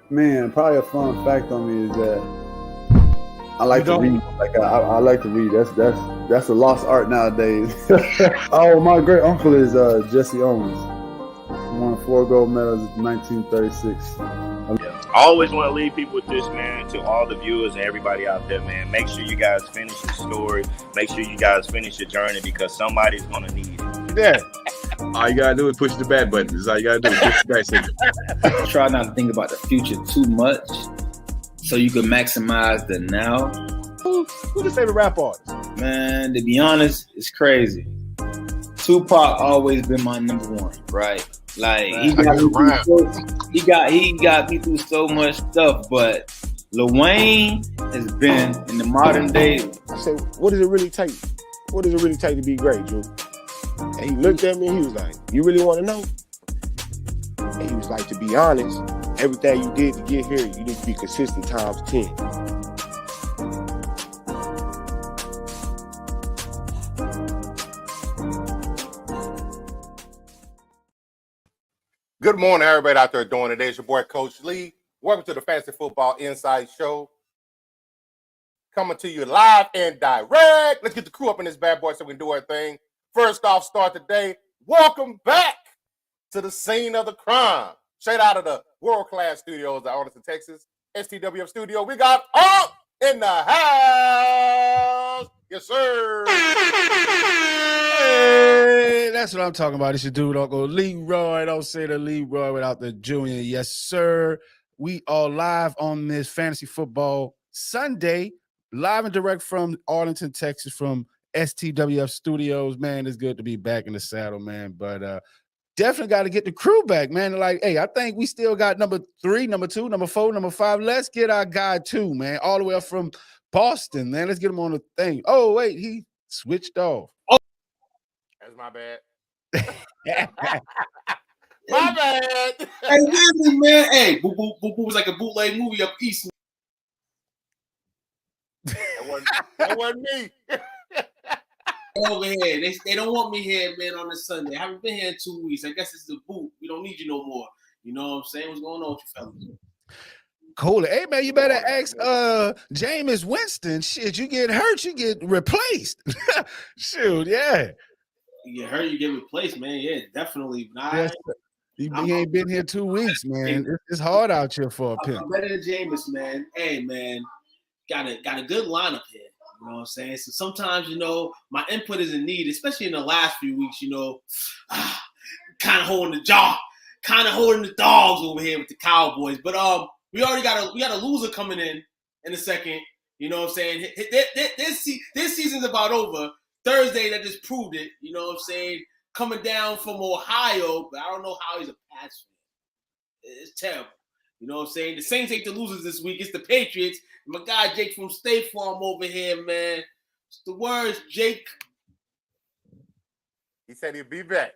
Man, probably a fun fact on me is that I like to read. I like to read. That's a lost art nowadays. Oh, my great uncle is Jesse Owens. Won 4 gold medals in 1936. I always want to leave people with this, man, to all the viewers and everybody out there, man. Make sure you guys finish your story. Make sure you guys finish your journey because somebody's going to need it. Yeah. All you got to do is push the back button. That's all you got to do is push the back signal. Try not to think about the future too much so you can maximize the now. Who's your favorite rap artist? Man, to be honest, it's crazy. Tupac always been my number one, right? Like he got me through so much stuff, but Lil Wayne has been in the modern day. I said, what does it really take? What does it really take to be great, Drew? And he looked at me and he was like, you really want to know? And he was like, to be honest, everything you did to get here, you need to be consistent times 10. Good morning, everybody out there doing it. It's your boy, Coach Lee. Welcome to the Fantasy Football Inside Show. Coming to you live and direct. Let's get the crew up in this bad boy so we can do our thing. First off, start the day. Welcome back to the scene of the crime. Straight out of the world-class studios of Arlington, Texas. STWF studio. We got up in the house. Yes, sir. Hey, that's what I'm talking about. It's your dude, Uncle Leroy. Don't say the Leroy without the Junior. Yes, sir. We are live on this Fantasy Football Sunday, live and direct from Arlington, Texas, from STWF Studios. Man, it's good to be back in the saddle, man. But definitely got to get the crew back, man. Like, hey, I think we still got number 3, number 2, number 4, number 5. Let's get our guy 2, man, all the way up from Boston, man. Let's get him on the thing. Oh, wait, he switched off. Oh, that's my bad. My bad. Hey, listen, man. Hey, Boo Boo was like a bootleg movie up east. That wasn't me. Over here. They don't want me here, man, on this Sunday. I haven't been here in 2 weeks. I guess it's the boot. We don't need you no more. You know what I'm saying? What's going on with you fellas? Cool. Hey, man, you better ask Jameis Winston. Shit, you get hurt, you get replaced. Shoot, yeah. You get hurt, you get replaced, man. Yeah, definitely. Yes, he ain't been here 2 weeks, man. It's hard out here for a pimp. I'm better than Jameis, man. Hey, man, got a good lineup here. You know what I'm saying? So sometimes, you know, my input is in need, especially in the last few weeks, you know, kind of holding the jaw, kind of holding the dogs over here with the Cowboys. But we already got a loser coming in a second. You know what I'm saying? This season's about over. Thursday, that just proved it. You know what I'm saying? Coming down from Ohio, but I don't know how he's a Pats fan. It's terrible. You know what I'm saying? The Saints ain't the losers this week. It's the Patriots. My guy Jake from State Farm over here, man. It's the words, Jake. He said he'd be back.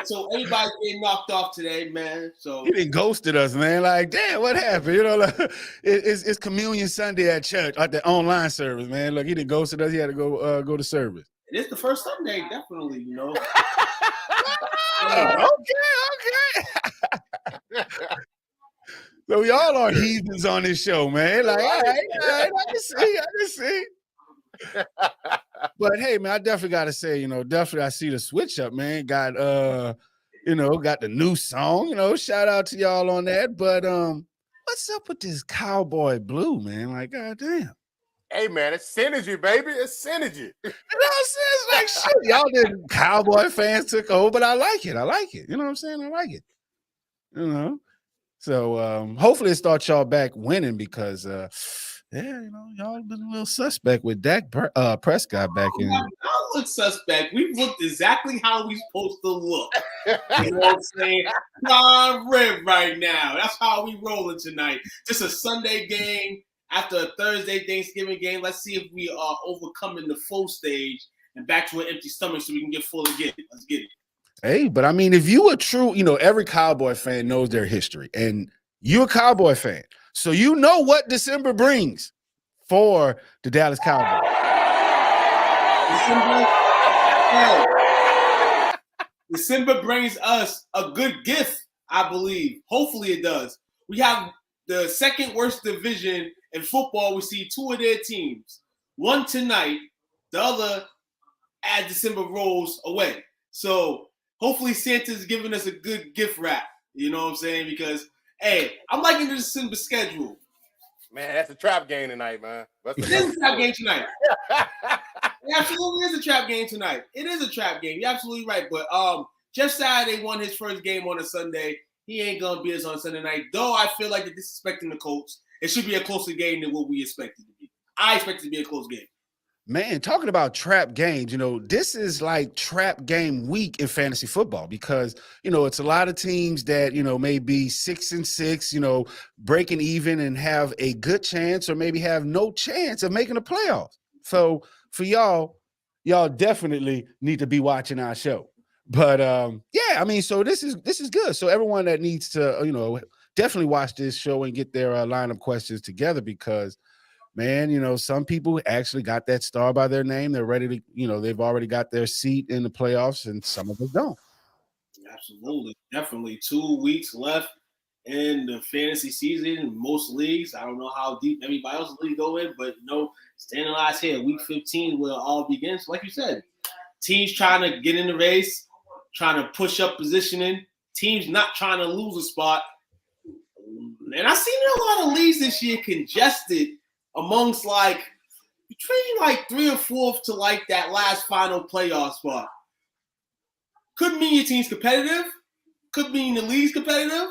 So everybody's getting knocked off today, man. So he done ghosted us, man. Like, damn, what happened? You know, like, it's Communion Sunday at church, at the online service, man. Look, he done ghosted us. He had to go to service. It's the first Sunday, definitely. You know. Okay. So we all are heathens on this show, man. Like, all right, I can see. But hey, man, I definitely got to say, you know, I see the switch up, man. Got got the new song, you know. Shout out to y'all on that. But what's up with this cowboy blue, man? Like, goddamn. Hey, man, it's synergy, baby. It's synergy. You know what I'm saying? It's like shit. Y'all did Cowboy fans took over, but I like it. You know what I'm saying? I like it. You know. So hopefully it starts y'all back winning because you know, y'all been a little suspect with Dak Prescott back in. Y'all look suspect. We've looked exactly how we supposed to look. You know what I'm saying? Prime rib right now. That's how we rolling tonight. Just a Sunday game after a Thursday Thanksgiving game. Let's see if we are overcoming the full stage and back to an empty stomach so we can get full again. Let's get it. Hey, but I mean, if you a true, you know, every Cowboy fan knows their history, and you're a Cowboy fan, so you know what December brings for the Dallas Cowboys. December brings us a good gift I believe. Hopefully it does. We have the second worst division in football. We see two of their teams. One tonight, the other as December rolls away. So hopefully Santa's giving us a good gift wrap. You know what I'm saying? Because, hey, I'm liking the December schedule. Man, that's a trap game tonight, man. It is a trap game tonight. It absolutely is a trap game tonight. It is a trap game. You're absolutely right. But Jeff Saturday won his first game on a Sunday. He ain't going to be us on Sunday night. Though I feel like they're disrespecting the Colts. It should be a closer game than what we expected to be. I expect it to be a close game. Man, talking about trap games, this is like trap game week in fantasy football because, it's a lot of teams that, may be 6-6, breaking even and have a good chance or maybe have no chance of making the playoffs. So for y'all definitely need to be watching our show. But so this is good. So everyone that needs to, definitely watch this show and get their lineup questions together because man, some people actually got that star by their name. They're ready to, they've already got their seat in the playoffs, and some of us don't. Absolutely. Definitely 2 weeks left in the fantasy season in most leagues. I don't know how deep everybody else's league go in, but, standing last here, week 15 will all begin. So like you said, teams trying to get in the race, trying to push up positioning, teams not trying to lose a spot. And I've seen a lot of leagues this year congested amongst between 3 or 4 to that last final playoff spot. Could mean your team's competitive. Could mean the league's competitive.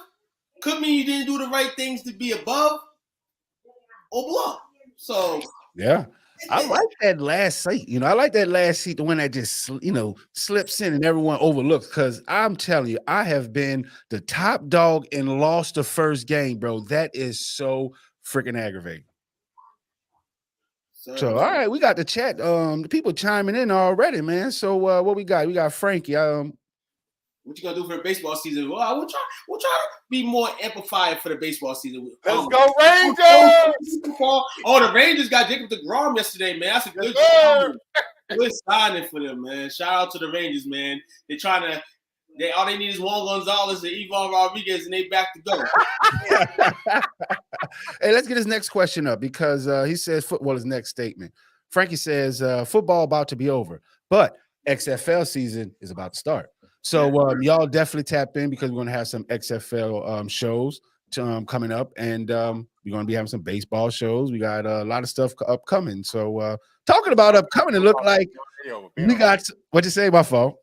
Could mean you didn't do the right things to be above or below. So yeah, I like that last seat. I like that last seat, the one that just slips in and everyone overlooks. Because I'm telling you, I have been the top dog and lost the first game, bro. That is so freaking aggravating. So, all right, we got the chat. The people chiming in already, man. So, what we got? We got Frankie. What you gonna do for the baseball season? Well, we'll try to be more amplified for the baseball season. Let's go Rangers! Oh, the Rangers got Jacob DeGrom yesterday, man. That's a good job. Good signing for them, man. Shout out to the Rangers, man. They're trying to. All they need is Juan Gonzalez and Ivan Rodriguez, and they back to go. Hey, let's get his next question up because he says football is next statement. Frankie says football about to be over, but XFL season is about to start. So y'all definitely tap in because we're going to have some XFL shows coming up, and we're going to be having some baseball shows. We got a lot of stuff upcoming. So talking about upcoming, it looked like we got – what'd you say, my fault?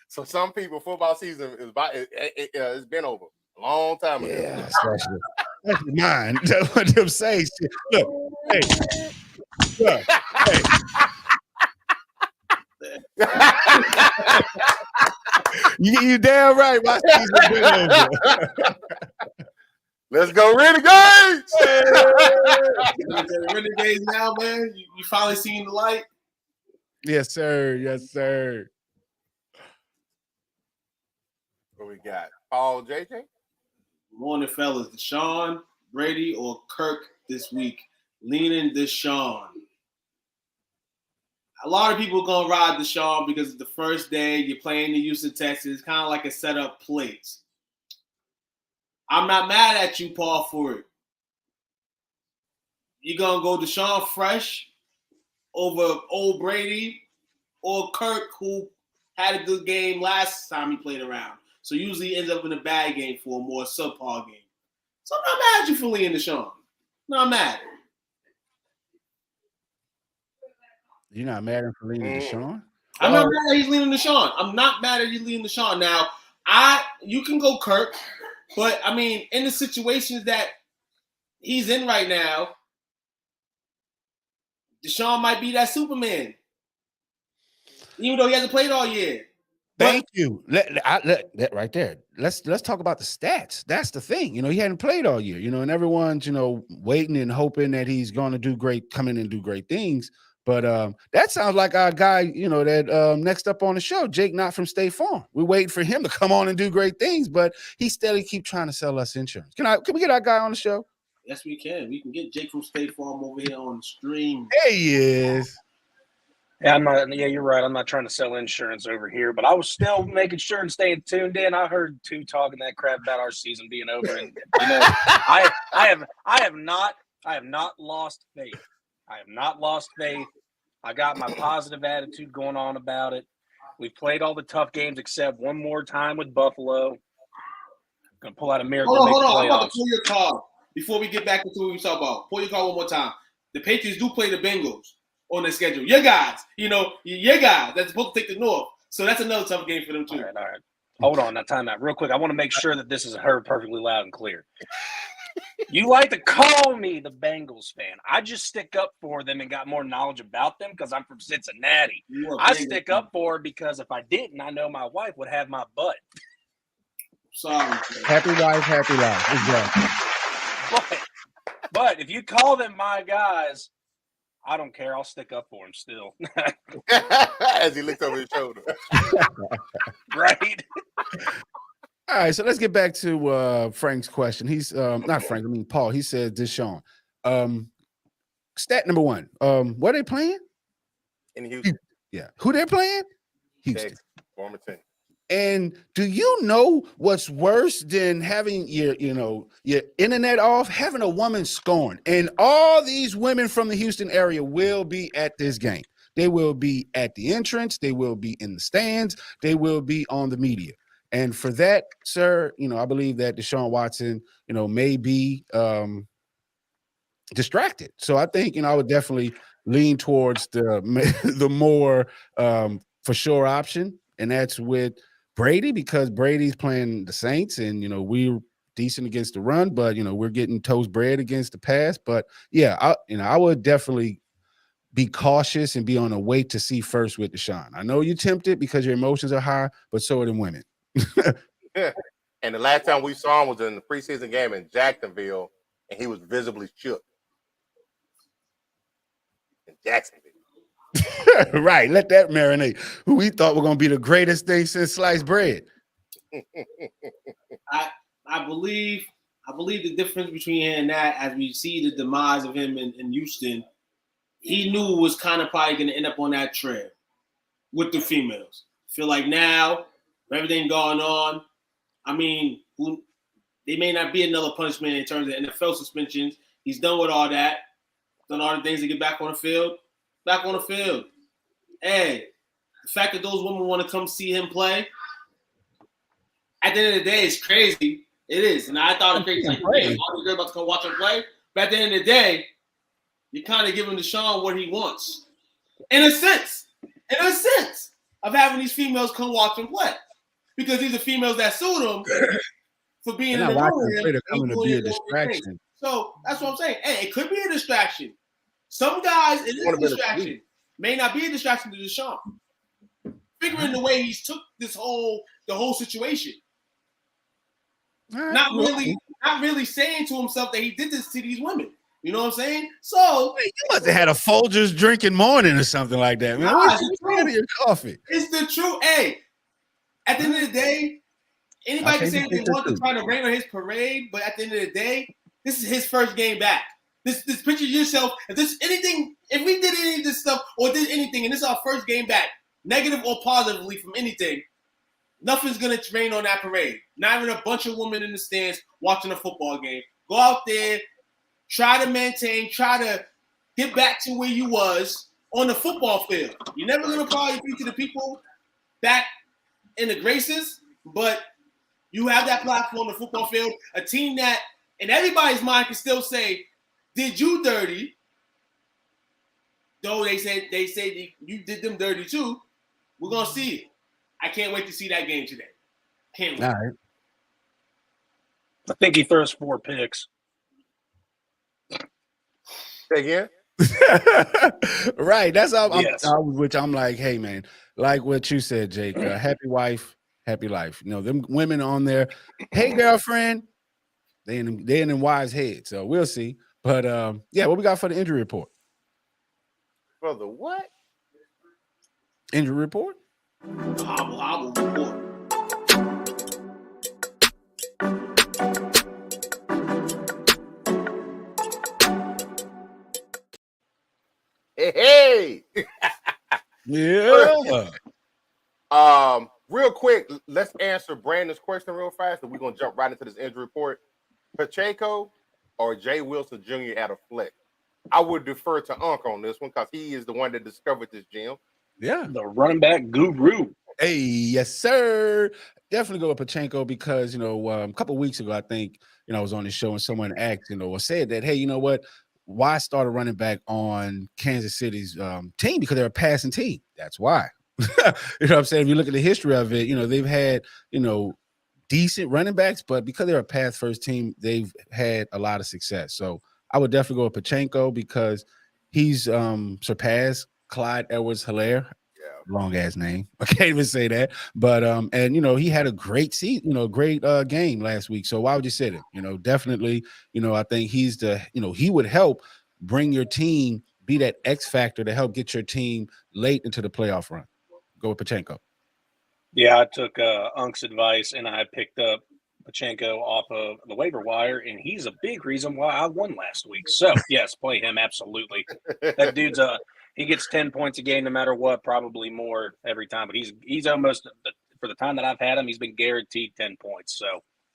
So some people, football season is it's been over a long time ago. Yeah, that's mine. That's what them say. Look, hey, you damn right. My season's been over. Let's go Renegades! Renegades now, man. You finally seen the light? Yes, sir. Yes, sir. What we got? Paul JJ? Morning, fellas. Deshaun, Brady, or Kirk this week? Leaning Deshaun. A lot of people going to ride Deshaun because it's the first day. You're playing the Houston Texans. Kind of like a setup place. I'm not mad at you, Paul, for it. You going to go Deshaun fresh over old Brady or Kirk, who had a good game last time he played around. So usually ends up in a bad game for a more subpar game. So I'm not mad at you for leaning Deshaun. Not mad. You're not mad at him for leaning Deshaun? I'm not mad at he's leaning Deshaun. I'm not mad at you leaning Deshaun. Now, you can go Kirk, but I mean, in the situations that he's in right now, Deshaun might be that Superman. Even though he hasn't played all year. Thank you. That right there. Let's talk about the stats. That's the thing. He hadn't played all year, and everyone's, waiting and hoping that he's going to do great, come in and do great things. But that sounds like our guy, that next up on the show, Jake Knott from State Farm. We're waiting for him to come on and do great things, but he steadily keep trying to sell us insurance. Can we get our guy on the show? Yes, we can. We can get Jake from State Farm over here on the stream. There he is. Yeah, I'm not. Yeah, you're right. I'm not trying to sell insurance over here, but I was still making sure and staying tuned in. I heard two talking that crap about our season being over, and I have not lost faith. I have not lost faith. I got my positive attitude going on about it. We've played all the tough games except one more time with Buffalo. Gonna pull out a miracle. Hold on. I'm about to pull your card before we get back into what we talk about. Pull your card one more time. The Patriots do play the Bengals on their schedule. Your guys, your guys that's supposed to take the North. So that's another tough game for them too. All right. Hold on, now time out real quick. I want to make sure that this is heard perfectly loud and clear. You like to call me the Bengals fan. I just stick up for them and got more knowledge about them because I'm from Cincinnati. I stick up for it because if I didn't, I know my wife would have my butt. Sorry. Happy wife, happy life. Exactly. But if you call them my guys, I don't care. I'll stick up for him still. As he looked over his shoulder. Right? All right, so let's get back to Frank's question. He's not Frank, I mean Paul. He said Deshaun. Stat number one. Where they playing? In Houston. Yeah. Who they're playing? Houston. Texas, former team. And do you know what's worse than having your internet off, having a woman scorn? And all these women from the Houston area will be at this game. They will be at the entrance. They will be in the stands. They will be on the media. And for that, sir, I believe that Deshaun Watson, may be distracted. So I think, I would definitely lean towards the more for sure option, and that's with Brady, because Brady's playing the Saints, and we're decent against the run, but we're getting toast bread against the pass. But yeah, I would definitely be cautious and be on a wait to see first with Deshaun. I know you're tempted because your emotions are high, but so are the women. Yeah. And the last time we saw him was in the preseason game in Jacksonville, and he was visibly shook. In Jacksonville. Right. Let that marinate. Who we thought were going to be the greatest thing since sliced bread. I believe the difference between him and that, as we see the demise of him in Houston, he knew was kind of probably going to end up on that trail with the females. Feel like now, with everything going on, I mean, they may not be another punishment in terms of NFL suspensions. He's done with all that, done all the things to get back on the field. Back on the field. Hey, the fact that those women want to come see him play, at the end of the day, it's crazy. It is. And I thought it crazy. Like, hey, all these about to come watch him play. But at the end of the day, you're kind of giving Deshaun what he wants. In a sense of having these females come watch him play. Because these are females that sued him for being in the room. Coming to be a distraction. So that's what I'm saying. Hey, it could be a distraction. Some guys, it is a distraction. May not be a distraction to Deshaun. Figuring the way he's took the whole situation. Not really saying to himself that he did this to these women. You know what I'm saying? So you must have had a Folgers drinking morning or something like that, man. What's your coffee? It's the truth. Hey, at the end of the day, anybody can say they want to try to rain on his parade, but at the end of the day, this is his first game back. This picture yourself. If we did any of this stuff or did anything, and this is our first game back, negative or positively from anything, nothing's gonna rain on that parade. Not even a bunch of women in the stands watching a football game. Go out there, try to maintain, try to get back to where you was on the football field. You're never gonna probably be to the people back in the graces, but you have that platform on the football field, a team that in everybody's mind can still say, did you dirty? Though they say you did them dirty too. We're gonna see it. I can't wait to see that game today. Can't wait. All right. I think he throws 4 picks. Say again? Right. That's all. Yes. Which I'm like, hey man, like what you said, Jake. Happy wife, happy life. Them women on there. Hey girlfriend, they in them wives' heads. So we'll see. But yeah, what we got for the injury report? For the what? Injury report? Hobble report. Hey. Yeah. Real quick, let's answer Brandon's question real fast, and we're gonna jump right into this injury report. Pacheco or Jay Wilson Jr. at a flex? I would defer to Unc on this one because he is the one that discovered this gem. Yeah. The running back guru. Hey, yes, sir. Definitely go with Pachenko because, a couple of weeks ago, I think, I was on the show and someone asked, or said that, hey, you know what? Why start a running back on Kansas City's team? Because they're a passing team. That's why. You know what I'm saying? If you look at the history of it, they've had, decent running backs, but because they're a pass first team, they've had a lot of success. So I would definitely go with Pachenko because he's surpassed Clyde Edwards-Helaire. Long ass name. I can't even say that. But and he had a great season, great game last week. So why would you sit him? Definitely, I think he's he would help bring your team, be that X factor to help get your team late into the playoff run. Go with Pachenko. Yeah, I took Unk's advice and I picked up Pachenko off of the waiver wire, and he's a big reason why I won last week. So yes, play him absolutely. That dude's he gets 10 points a game no matter what, probably more every time. But he's almost for the time that I've had him, he's been guaranteed 10 points. So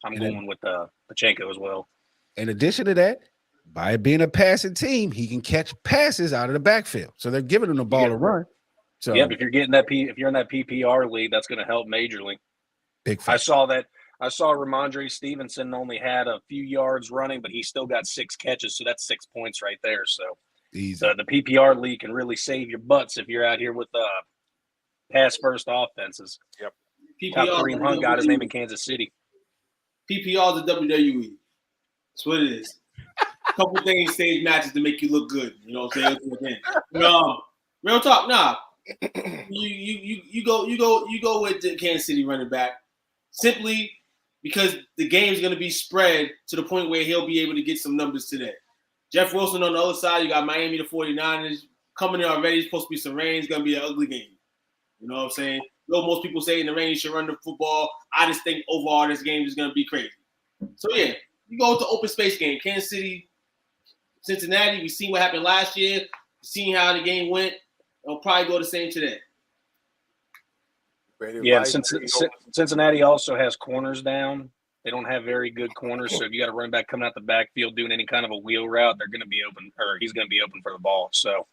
I'm going with Pachenko as well. In addition to that, by being a passing team, he can catch passes out of the backfield. So they're giving him the ball to run. So yeah, if you're getting that if you're in that PPR league, that's going to help majorly. Big factor. I saw Ramondre Stevenson only had a few yards running, but he still got 6 catches, so that's 6 points right there. So the PPR league can really save your butts if you're out here with pass first offenses. Yep. PPR, Kareem Hunt got his name in Kansas City. PPR the WWE. That's what it is. A couple things, stage matches to make you look good. You know what I'm saying? Real talk, nah. You go with the Kansas City running back simply because the game's going to be spread to the point where he'll be able to get some numbers today. Jeff Wilson on the other side, you got Miami, the 49ers coming in already. It's supposed to be some rain. It's going to be an ugly game. You know what I'm saying? Most people say in the rain you should run the football. I just think overall this game is going to be crazy. So, yeah, you go with the open space game. Kansas City, Cincinnati, we've seen what happened last year. We've seen how the game went. It'll probably go the same today. Yeah, Cincinnati also has corners down. They don't have very good corners, so if you got a running back coming out the backfield doing any kind of a wheel route, they're going to be open, or he's going to be open for the ball. So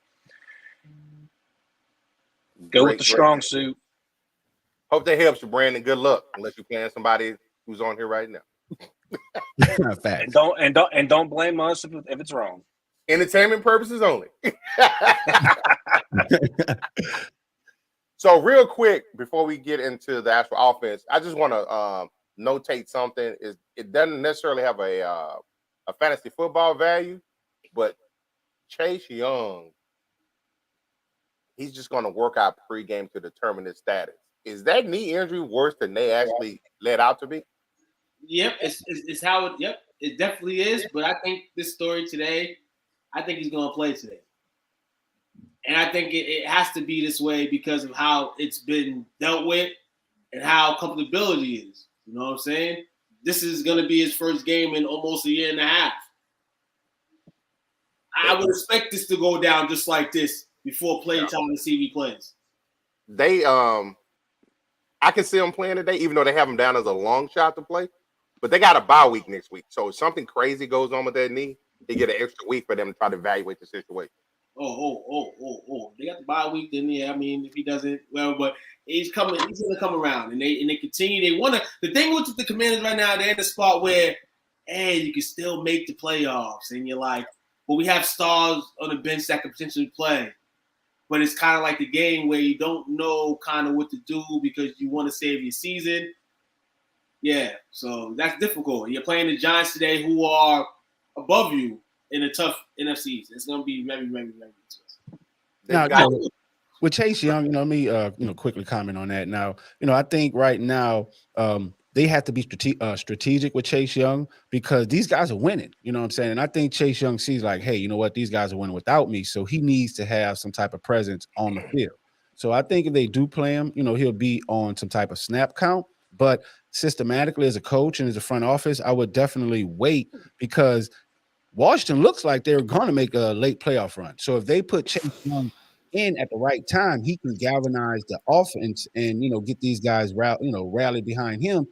go with the strong suit. Hope that helps you, Brandon. Good luck, unless you're playing somebody who's on here right now. Facts. And don't blame us if it's wrong. Entertainment purposes only. So real quick, before we get into the actual offense, I just want to notate something. It doesn't necessarily have a fantasy football value, but Chase Young, he's just going to work out pregame to determine his status. Is that knee injury worse than they actually let out to be? Yep, it's how it. Yep, it definitely is. But I think this story today, I think he's going to play today. And I think it has to be this way because of how it's been dealt with and how comfortability is. You know what I'm saying? This is going to be his first game in almost a year and a half. I would expect this to go down just like this before play time to see if he plays. I can see him playing today, even though they have him down as a long shot to play. But they got a bye week next week. So if something crazy goes on with that knee, they get an extra week for them to try to evaluate the situation. Oh. They got the bye week, then yeah. I mean, if he doesn't, well, but he's gonna come around. And they continue. They wanna the thing with the Commanders right now, they're in the spot where, hey, you can still make the playoffs. And you're like, well, we have stars on the bench that could potentially play. But it's kind of like the game where you don't know kind of what to do because you want to save your season. Yeah, so that's difficult. You're playing the Giants today who are above you in a tough NFC. It's going to be very, very, very tough. Now, with Chase Young, quickly comment on that. Now, I think right now they have to be strategic with Chase Young because these guys are winning. You know what I'm saying? And I think Chase Young sees like, hey, you know what? These guys are winning without me. So he needs to have some type of presence on the field. So I think if they do play him, he'll be on some type of snap count. But systematically as a coach and as a front office, I would definitely wait because Washington looks like they're going to make a late playoff run. So if they put Chase Young and at the right time, he can galvanize the offense and get these guys rally behind him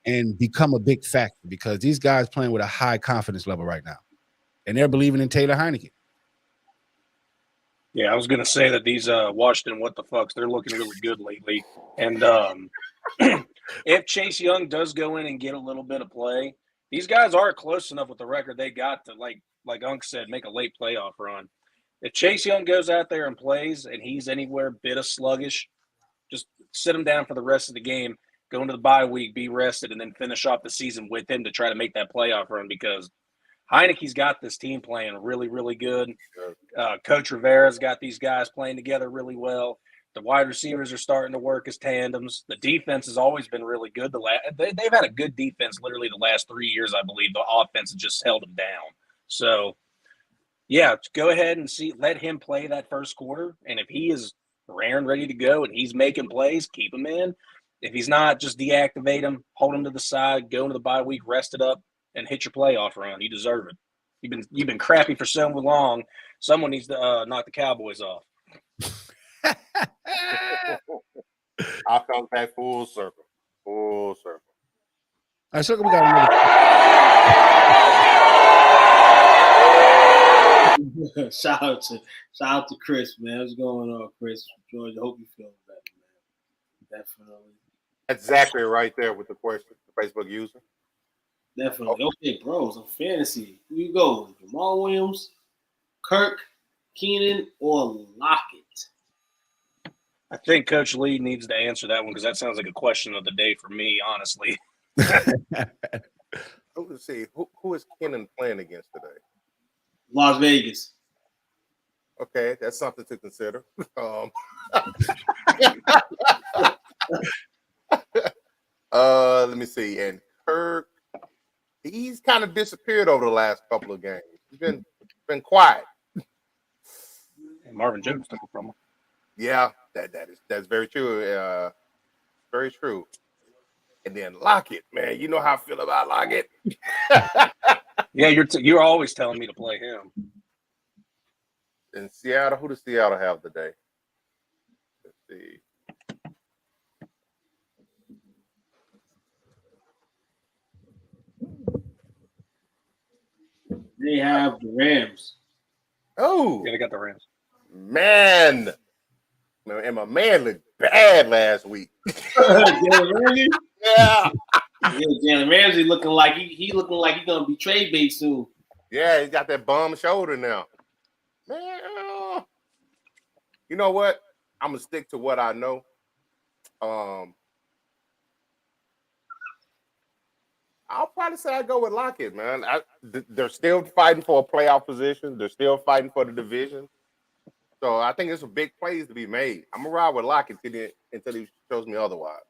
and become a big factor because these guys playing with a high confidence level right now, and they're believing in Taylor Heineke. Yeah, I was going to say that these Washington what the fucks, they're looking really good lately. And if Chase Young does go in and get a little bit of play, these guys are close enough with the record they got to, like Unc said, make a late playoff run. If Chase Young goes out there and plays and he's anywhere bit of sluggish, just sit him down for the rest of the game, go into the bye week, be rested, and then finish off the season with him to try to make that playoff run because Heineke's got this team playing really, really good. Coach Rivera's got these guys playing together really well. The wide receivers are starting to work as tandems. The defense has always been really good. They've had a good defense literally the last 3 years, I believe. The offense has just held them down. So, yeah, go ahead and let him play that first quarter. And if he is raring, ready to go, and he's making plays, keep him in. If he's not, just deactivate him, hold him to the side, go into the bye week, rest it up, and hit your playoff run. You deserve it. You've been crappy for so long. Someone needs to knock the Cowboys off. I felt that full circle. Full circle. All right, so we got another. Shout out to Chris, man. What's going on, Chris? George, I hope you feel better, man. Definitely. That's Zachary right there with the question, the Facebook user. Definitely. Okay, bros, on fantasy. Who you go? Jamal Williams, Kirk, Keenan, or Lockett? I think Coach Lee needs to answer that one because that sounds like a question of the day for me, honestly. Let's see. Who is Keenan playing against today? Las Vegas. Okay, that's something to consider. Let me see. And Kirk, he's kind of disappeared over the last couple of games. He's been quiet. And Marvin Jones took it from him. Yeah, that's very true. Very true. And then Lockett, man, you know how I feel about Lockett. Yeah, you're always telling me to play him. In Seattle, who does Seattle have today? Let's see. They have the Rams. Oh, yeah, they got the Rams. Man, and my man looked bad last week. Jalen Ramsey? Yeah. Yeah, Jalen Ramsey looking like he looking like he's gonna be trade bait soon. Yeah, he's got that bum shoulder now. Man, you know what? I'm gonna stick to what I know. I'll probably say I go with Lockett, man. They're still fighting for a playoff position. They're still fighting for the division. So I think there's some big plays to be made. I'm gonna ride with Lockett until he shows me otherwise.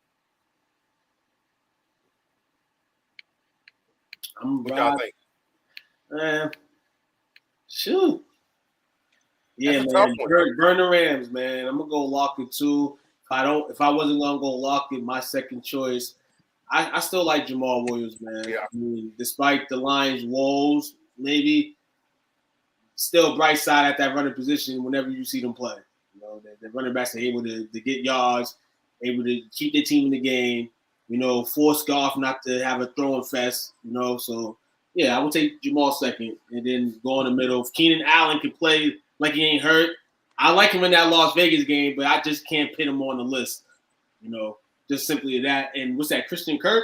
What y'all think? Shoot. Yeah, man. Burn the Rams, man. I'm gonna go Lockett too. If I wasn't gonna go Lockett, my second choice. I still like Jamal Williams, man. Yeah. I mean, despite the Lions' woes, maybe still bright side at that running position whenever you see them play. You know, the running backs are able to get yards, able to keep their team in the game, force Goff not to have a throwing fest, So, yeah, I would take Jamal second and then go in the middle. If Keenan Allen can play like he ain't hurt, I like him in that Las Vegas game, but I just can't put him on the list, Just simply that. And what's that, Christian Kirk?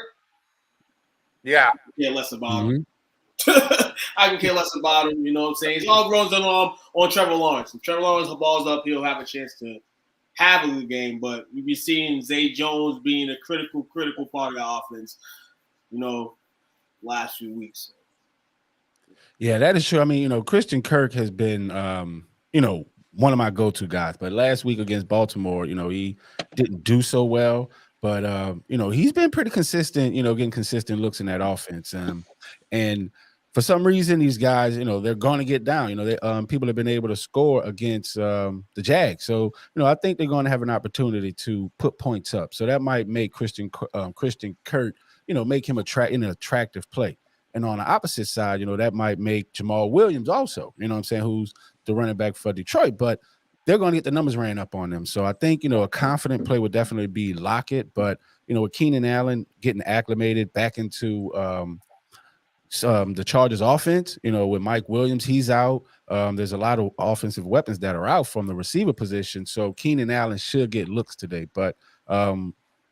Yeah. Yeah, less about him. I can care less about him, you know what I'm saying? It's all runs on Trevor Lawrence. If Trevor Lawrence balls up, he'll have a chance to have a good game. But you be seeing Zay Jones being a critical part of the offense, last few weeks. Yeah, that is true. I mean, Christian Kirk has been, one of my go-to guys. But last week against Baltimore, he didn't do so well. But, he's been pretty consistent, getting consistent looks in that offense. And for some reason, these guys, they're going to get down. People have been able to score against the Jags. So, I think they're going to have an opportunity to put points up. So that might make Christian Kirk, make him an attractive play. And on the opposite side, that might make Jamal Williams also, who's the running back for Detroit. But they're going to get the numbers ran up on them. So I think, a confident play would definitely be Lockett. But, with Keenan Allen getting acclimated back into the Chargers offense, with Mike Williams, he's out. There's a lot of offensive weapons that are out from the receiver position. So Keenan Allen should get looks today. But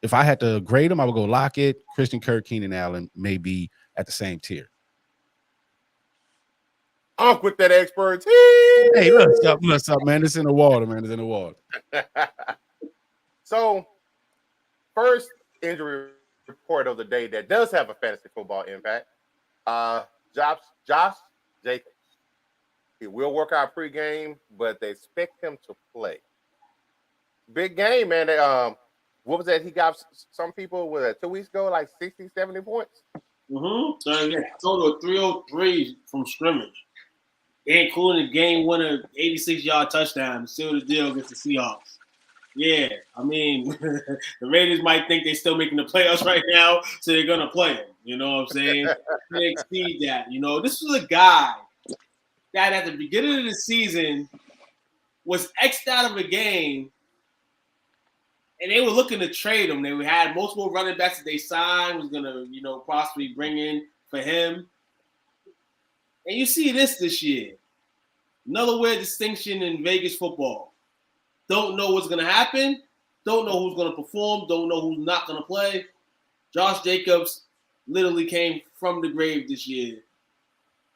if I had to grade him, I would go Lockett, Christian Kirk, Keenan Allen may be at the same tier. Unk with that expertise. Hey, what's up, man? It's in the water, man. It's in the water. So, first injury report of the day that does have a fantasy football impact. Josh Jacobs. He will work out pregame, but they expect him to play. Big game, man. They, what was that? He got some people with 2 weeks ago, like 60, 70 points. So yeah, total of 303 from scrimmage, including the game winner 86-yard touchdown. Seal the deal against the Seahawks. Yeah, I mean, the Raiders might think they're still making the playoffs right now, so they're gonna play him. You know what I'm saying? They exceed that. This was a guy that at the beginning of the season was X'd out of a game, and they were looking to trade him. They had multiple running backs that they signed, was gonna, possibly bring in for him. And you see this year. Another weird distinction in Vegas football. Don't know what's going to happen. Don't know who's going to perform. Don't know who's not going to play. Josh Jacobs literally came from the grave this year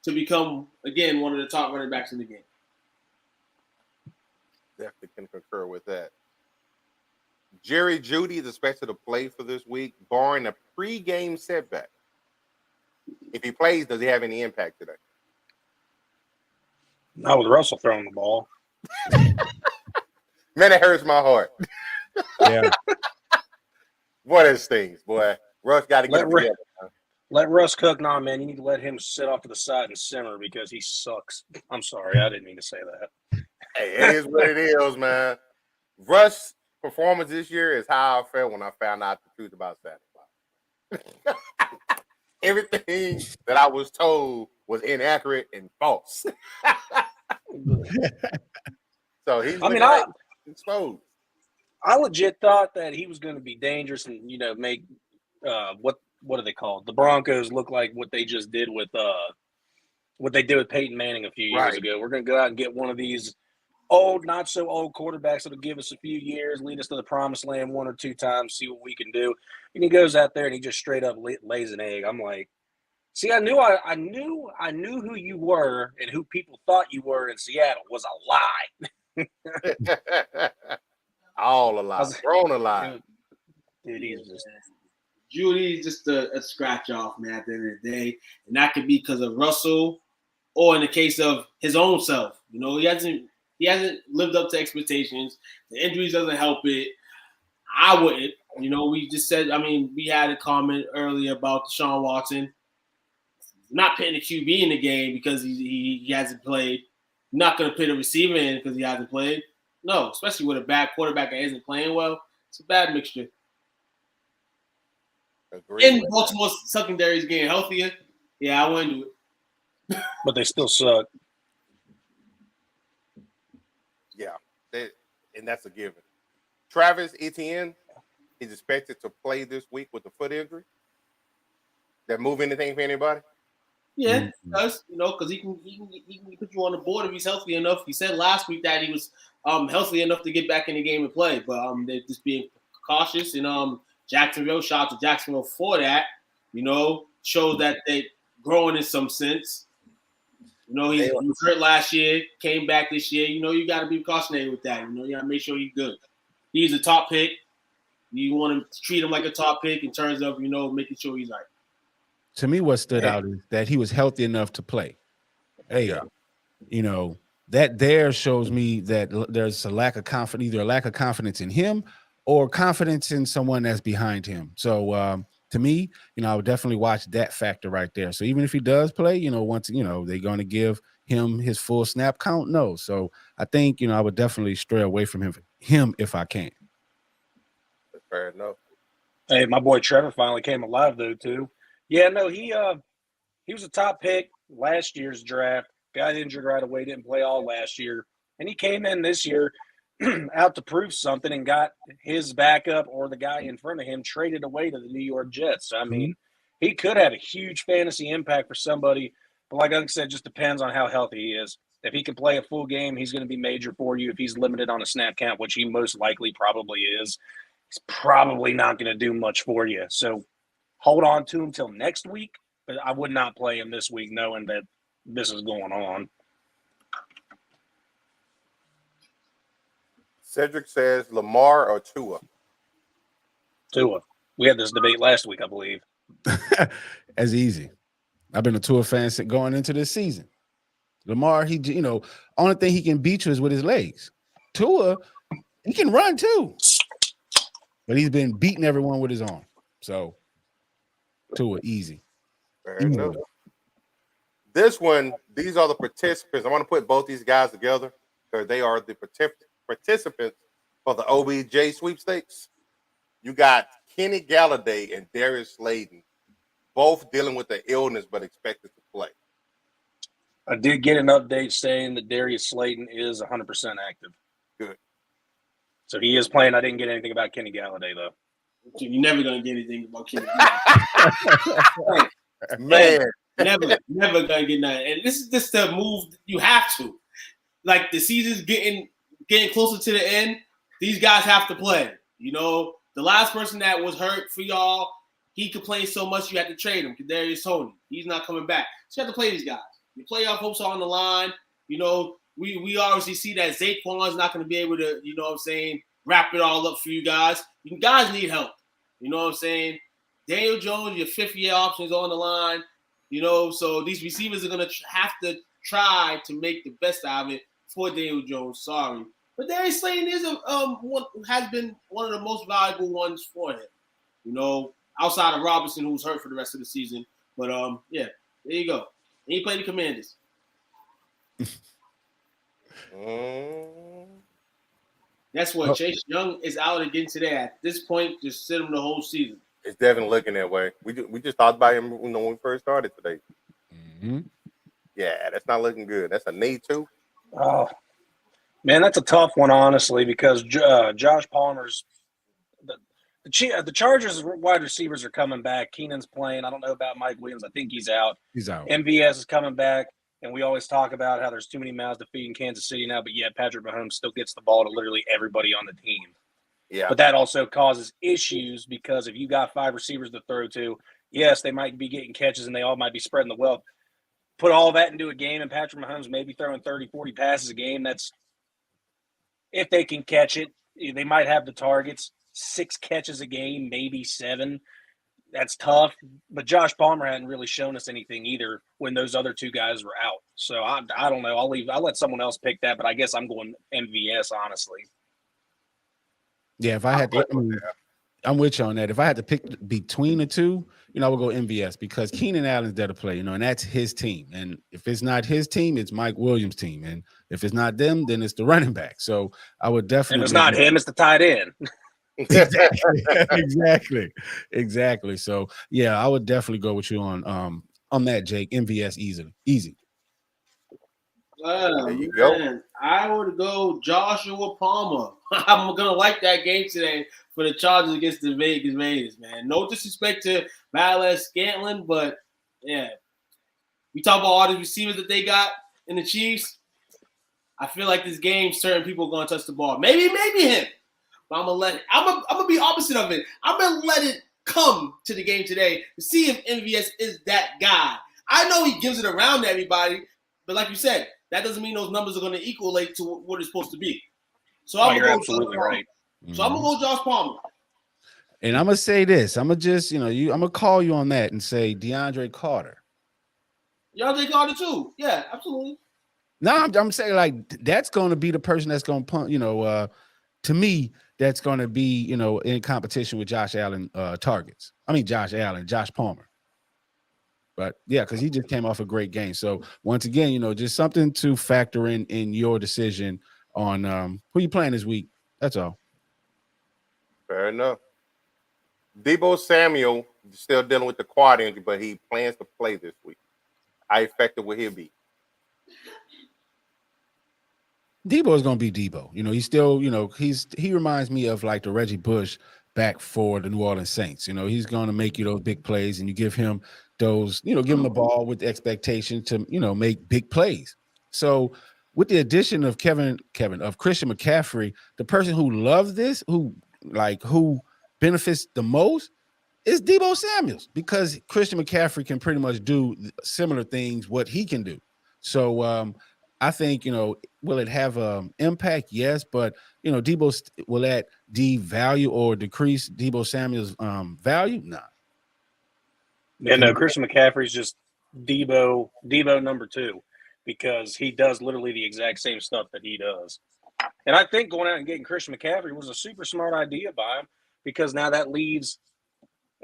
to become, again, one of the top running backs in the game. Definitely can concur with that. Jerry Jeudy is expected to play for this week, barring a pregame setback. If he plays, does he have any impact today? Not with Russell throwing the ball. Man, it hurts my heart. Yeah. Boy, that stings, boy. Russ got to get it together. Let Russ cook. Nah, man, you need to let him sit off to the side and simmer because he sucks. I'm sorry. I didn't mean to say that. Hey, it is what it is, man. Russ' performance this year is how I felt when I found out the truth about Santa Claus. Everything that I was told was inaccurate and false. So he's exposed. I legit thought that he was going to be dangerous and make what are they called? The Broncos look like what they just did with what they did with Peyton Manning a few years ago. We're going to go out and get one of these old, not so old quarterbacks that'll give us a few years, lead us to the promised land 1 or 2 times, see what we can do. And he goes out there and he just straight up lays an egg. I'm like, see, I knew who you were and who people thought you were in Seattle was a lie. All alive, thrown alive. Dude, he's just Judy's just a scratch off, man, at the end of the day. And that could be because of Russell or in the case of his own self. He hasn't lived up to expectations. The injuries doesn't help it. I wouldn't. We just said, we had a comment earlier about Deshaun Watson not putting the QB in the game because he hasn't played. Not going to put a receiver in because he hasn't played. No, especially with a bad quarterback that isn't playing well. It's a bad mixture. Agreed. And Baltimore's secondary is getting healthier. Yeah, I wouldn't do it. But they still suck. Yeah, and that's a given. Travis Etienne is expected to play this week with a foot injury. That move anything for anybody? Yeah, he does, because he can put you on the board if he's healthy enough. He said last week that he was healthy enough to get back in the game and play, but they're just being cautious. And Jacksonville, shout out to Jacksonville for that. Shows that they're growing in some sense. He was hurt last year, came back this year. You got to be cautionary with that. You got to make sure he's good. He's a top pick. You want to treat him like a top pick in terms of, making sure he's right. To me, what stood out is that he was healthy enough to play. Hey, that there shows me that there's a lack of confidence, either a lack of confidence in him or confidence in someone that's behind him. So to me, I would definitely watch that factor right there. So even if he does play, once, they're going to give him his full snap count. No. So I think, I would definitely stray away from him if I can. That's fair enough. Hey, my boy Trevor finally came alive though too. Yeah, no, he was a top pick last year's draft. Got injured right away, didn't play all last year. And he came in this year, out to prove something and got his backup or the guy in front of him traded away to the New York Jets. So, I mean, he could have a huge fantasy impact for somebody. But like I said, it just depends on how healthy he is. If he can play a full game, he's going to be major for you. If he's limited on a snap count, which he most likely probably is, he's probably not going to do much for you. So hold on to him till next week. But I would not play him this week knowing that this is going on. Cedric says Lamar or Tua. Tua. We had this debate last week, I believe. As easy. I've been a Tua fan going into this season. Lamar, only thing he can beat you is with his legs. Tua, he can run too, but he's been beating everyone with his arm. So Tua, easy. Fair enough. This one, these are the participants. I want to put both these guys together because they are the participants for the OBJ sweepstakes. You got Kenny Galladay and Darius Slayton, both dealing with the illness but expected to play. I did get an update saying that Darius Slayton is 100% active. Good. So he is playing. I didn't get anything about Kenny Galladay, though. You're never going to get anything about Kenny Galladay. Man. Never going to get nothing. And this is just the move you have to. Like, the season's getting closer to the end. These guys have to play. The last person that was hurt for y'all, he complained so much you had to trade him. Kadarius Toney. He's not coming back. So you have to play these guys. Your playoff hopes are on the line. We obviously see that Saquon's not going to be able to, wrap it all up for you guys. You guys need help. You know what I'm saying? Daniel Jones, your fifth-year option is on the line. So these receivers are going to have to try to make the best out of it for Daniel Jones. Sorry. But Darius Slayton has been one of the most valuable ones for him. Outside of Robinson, who's hurt for the rest of the season. But, yeah, there you go. And he played the Commanders. That's what Chase Young is out again today. At this point, just sit him the whole season. It's definitely looking that way. We just talked about him when we first started today. Mm-hmm. Yeah, that's not looking good. That's a need too. Oh, man, that's a tough one, honestly, because Josh Palmer's the Chargers wide receivers are coming back. Keenan's playing. I don't know about Mike Williams. I think he's out. He's out. MVS is coming back. And we always talk about how there's too many mouths to feed in Kansas City now, but yet Patrick Mahomes still gets the ball to literally everybody on the team. Yeah. But that also causes issues because if you got 5 receivers to throw to, yes, they might be getting catches and they all might be spreading the wealth. Put all that into a game and Patrick Mahomes may be throwing 30, 40 passes a game. That's if they can catch it. They might have the targets. 6 catches a game, maybe 7. That's tough. But Josh Palmer hadn't really shown us anything either when those other 2 guys were out. So I don't know. I'll let someone else pick that, but I guess I'm going MVS, honestly. Yeah, if I had to, I'm with you on that. If I had to pick between the two, I would go MVS because Keenan Allen's there to play, and that's his team. And if it's not his team, it's Mike Williams' team. And if it's not them, then it's the running back. So I would definitely. And if it's not him, it's the tight end. Exactly. So yeah, I would definitely go with you on that, Jake. MVS easy. There you go. I would go Joshua Palmer. I'm gonna like that game today for the Chargers against the Vegas Raiders, man. No disrespect to Valdez Scantling, but yeah, we talk about all the receivers that they got in the Chiefs. I feel like this game, certain people are gonna touch the ball. Maybe him. But I'm gonna be opposite of it. I'm gonna let it come to the game today to see if MVS is that guy. I know he gives it around to everybody, but like you said, that doesn't mean those numbers are gonna equate to what it's supposed to be. So you're absolutely right. So I'm gonna go Josh Palmer. And I'm gonna say this. I'm gonna just, I'm gonna call you on that and say DeAndre Carter. DeAndre Carter too. Yeah, absolutely. No, I'm saying like that's gonna be the person that's gonna punt. To me, that's gonna be in competition with Josh Allen targets. I mean Josh Palmer. But yeah, because he just came off a great game. So once again, just something to factor in your decision on who you playing this week. That's all. Fair enough. Deebo Samuel still dealing with the quad injury, but he plans to play this week. How effective will he be? Debo is going to be Debo. He's still, he reminds me of like the Reggie Bush back for the New Orleans Saints. He's going to make you those big plays, and you give him those, give him the ball with the expectation to, make big plays. So with the addition of Christian McCaffrey, the person who loves this, who benefits the most is Debo Samuels, because Christian McCaffrey can pretty much do similar things what he can do. So I think, will it have impact? Yes, but Debo will that devalue or decrease Debo Samuel's value? Nah. Yeah, no, Christian McCaffrey's just Debo number 2, because he does literally the exact same stuff that he does. And I think going out and getting Christian McCaffrey was a super smart idea by him, because now that leaves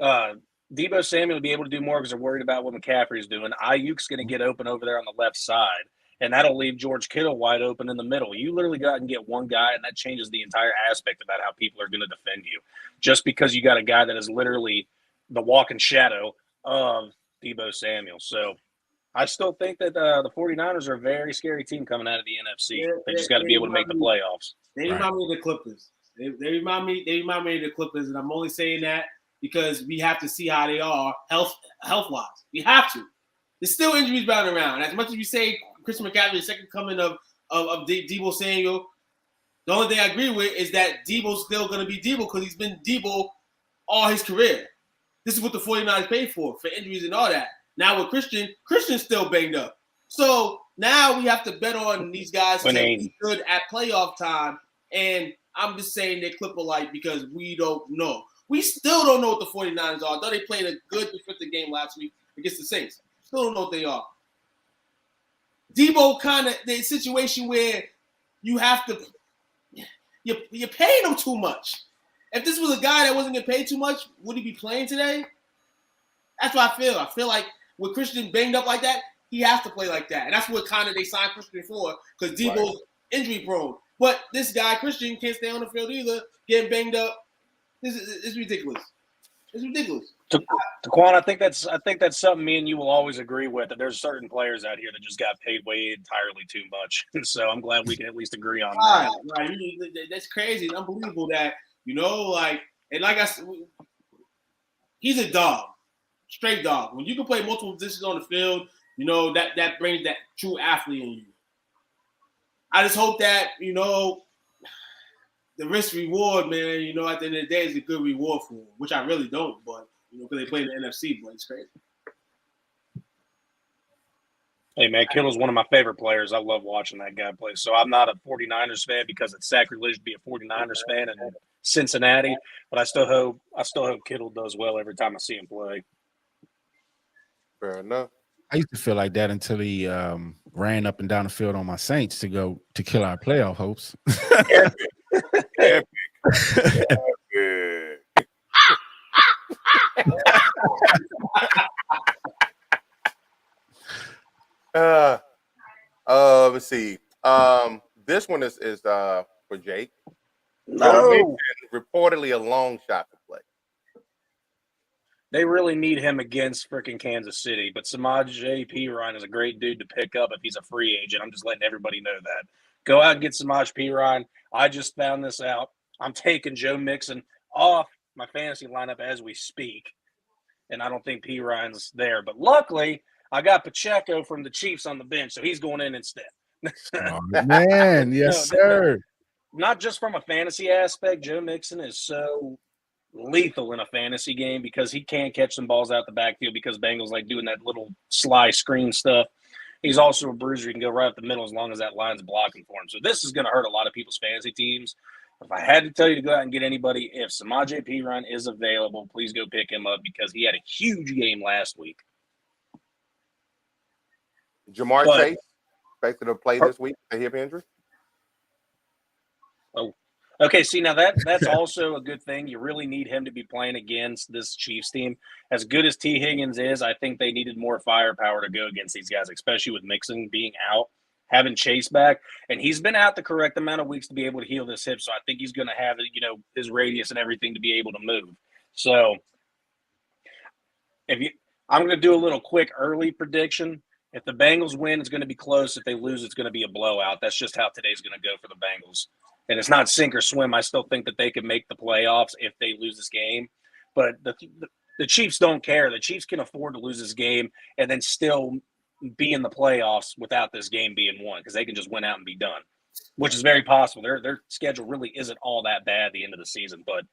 Debo Samuel to be able to do more because they're worried about what McCaffrey's doing. Ayuk's going to get open over there on the left side, and that'll leave George Kittle wide open in the middle. You literally go out and get one guy, and that changes the entire aspect about how people are going to defend you. Just because you got a guy that is literally the walking shadow of Debo Samuel. So I still think that the 49ers are a very scary team coming out of the NFC. They just got to be able to make the playoffs. They remind me of the Clippers. They remind me of the Clippers, and I'm only saying that because we have to see how they are health-wise. We have to. There's still injuries bound around. As much as we say Christian McCaffrey, the second coming of Debo Samuel, the only thing I agree with is that Debo's still going to be Debo because he's been Debo all his career. This is what the 49ers paid for injuries and all that. Now with Christian's still banged up. So now we have to bet on these guys to be good at playoff time. And I'm just saying they're Clipper-like because we don't know. We still don't know what the 49ers are. Though they played a good defensive game last week against the Saints. Still don't know what they are. Debo kind of the situation where you have to you're paying him too much. If this was a guy that wasn't getting paid too much, would he be playing today? That's what I feel. I feel like with Christian banged up like that, he has to play like that. And that's what kind of they signed Christian for, because Debo's injury prone. But this guy, Christian, can't stay on the field either, getting banged up. This is ridiculous. It's ridiculous. Taquan, I think that's something me and you will always agree with, that there's certain players out here that just got paid way entirely too much. So I'm glad we can at least agree on that. Right. That's crazy. It's unbelievable that, and like I said, he's a dog. Straight dog. When you can play multiple positions on the field, that brings that true athlete in you. I just hope that, the risk reward, man, at the end of the day is a good reward for him, which I really don't, but, because they play in the NFC, but it's crazy. Hey, man, Kittle's one of my favorite players. I love watching that guy play. So I'm not a 49ers fan because it's sacrilege to be a 49ers fan in Cincinnati, but I still hope Kittle does well every time I see him play. Fair enough. I used to feel like that until he ran up and down the field on my Saints to kill our playoff hopes. Epic. Let's see. This one is for Jake. No. Reportedly a long shot to play. They really need him against freaking Kansas City, but Samaj P. Ryan is a great dude to pick up if he's a free agent. I'm just letting everybody know that. Go out and get Samaj P. Ryan. I just found this out. I'm taking Joe Mixon off my fantasy lineup as we speak, and I don't think P. Ryan's there. But luckily, I got Pacheco from the Chiefs on the bench, so he's going in instead. Oh, man, yes, sir. Not just from a fantasy aspect, Joe Mixon is so lethal in a fantasy game because he can't catch some balls out the backfield because Bengals like doing that little sly screen stuff. He's also a bruiser. He can go right up the middle as long as that line's blocking for him. So this is going to hurt a lot of people's fantasy teams. If I had to tell you to go out and get anybody, if Samaj P. Ryan is available, please go pick him up because he had a huge game last week. Jamar Chase expected to play this week with a hip injury. Oh, okay. See, now that's also a good thing. You really need him to be playing against this Chiefs team. As good as T. Higgins is, I think they needed more firepower to go against these guys, especially with Mixon being out, having Chase back, and he's been out the correct amount of weeks to be able to heal this hip. So I think he's going to have, his radius and everything to be able to move. So I'm going to do a little quick early prediction. If the Bengals win, it's going to be close. If they lose, it's going to be a blowout. That's just how today's going to go for the Bengals. And it's not sink or swim. I still think that they can make the playoffs if they lose this game. But the Chiefs don't care. The Chiefs can afford to lose this game and then still be in the playoffs without this game being won because they can just win out and be done, which is very possible. Their schedule really isn't all that bad at the end of the season. But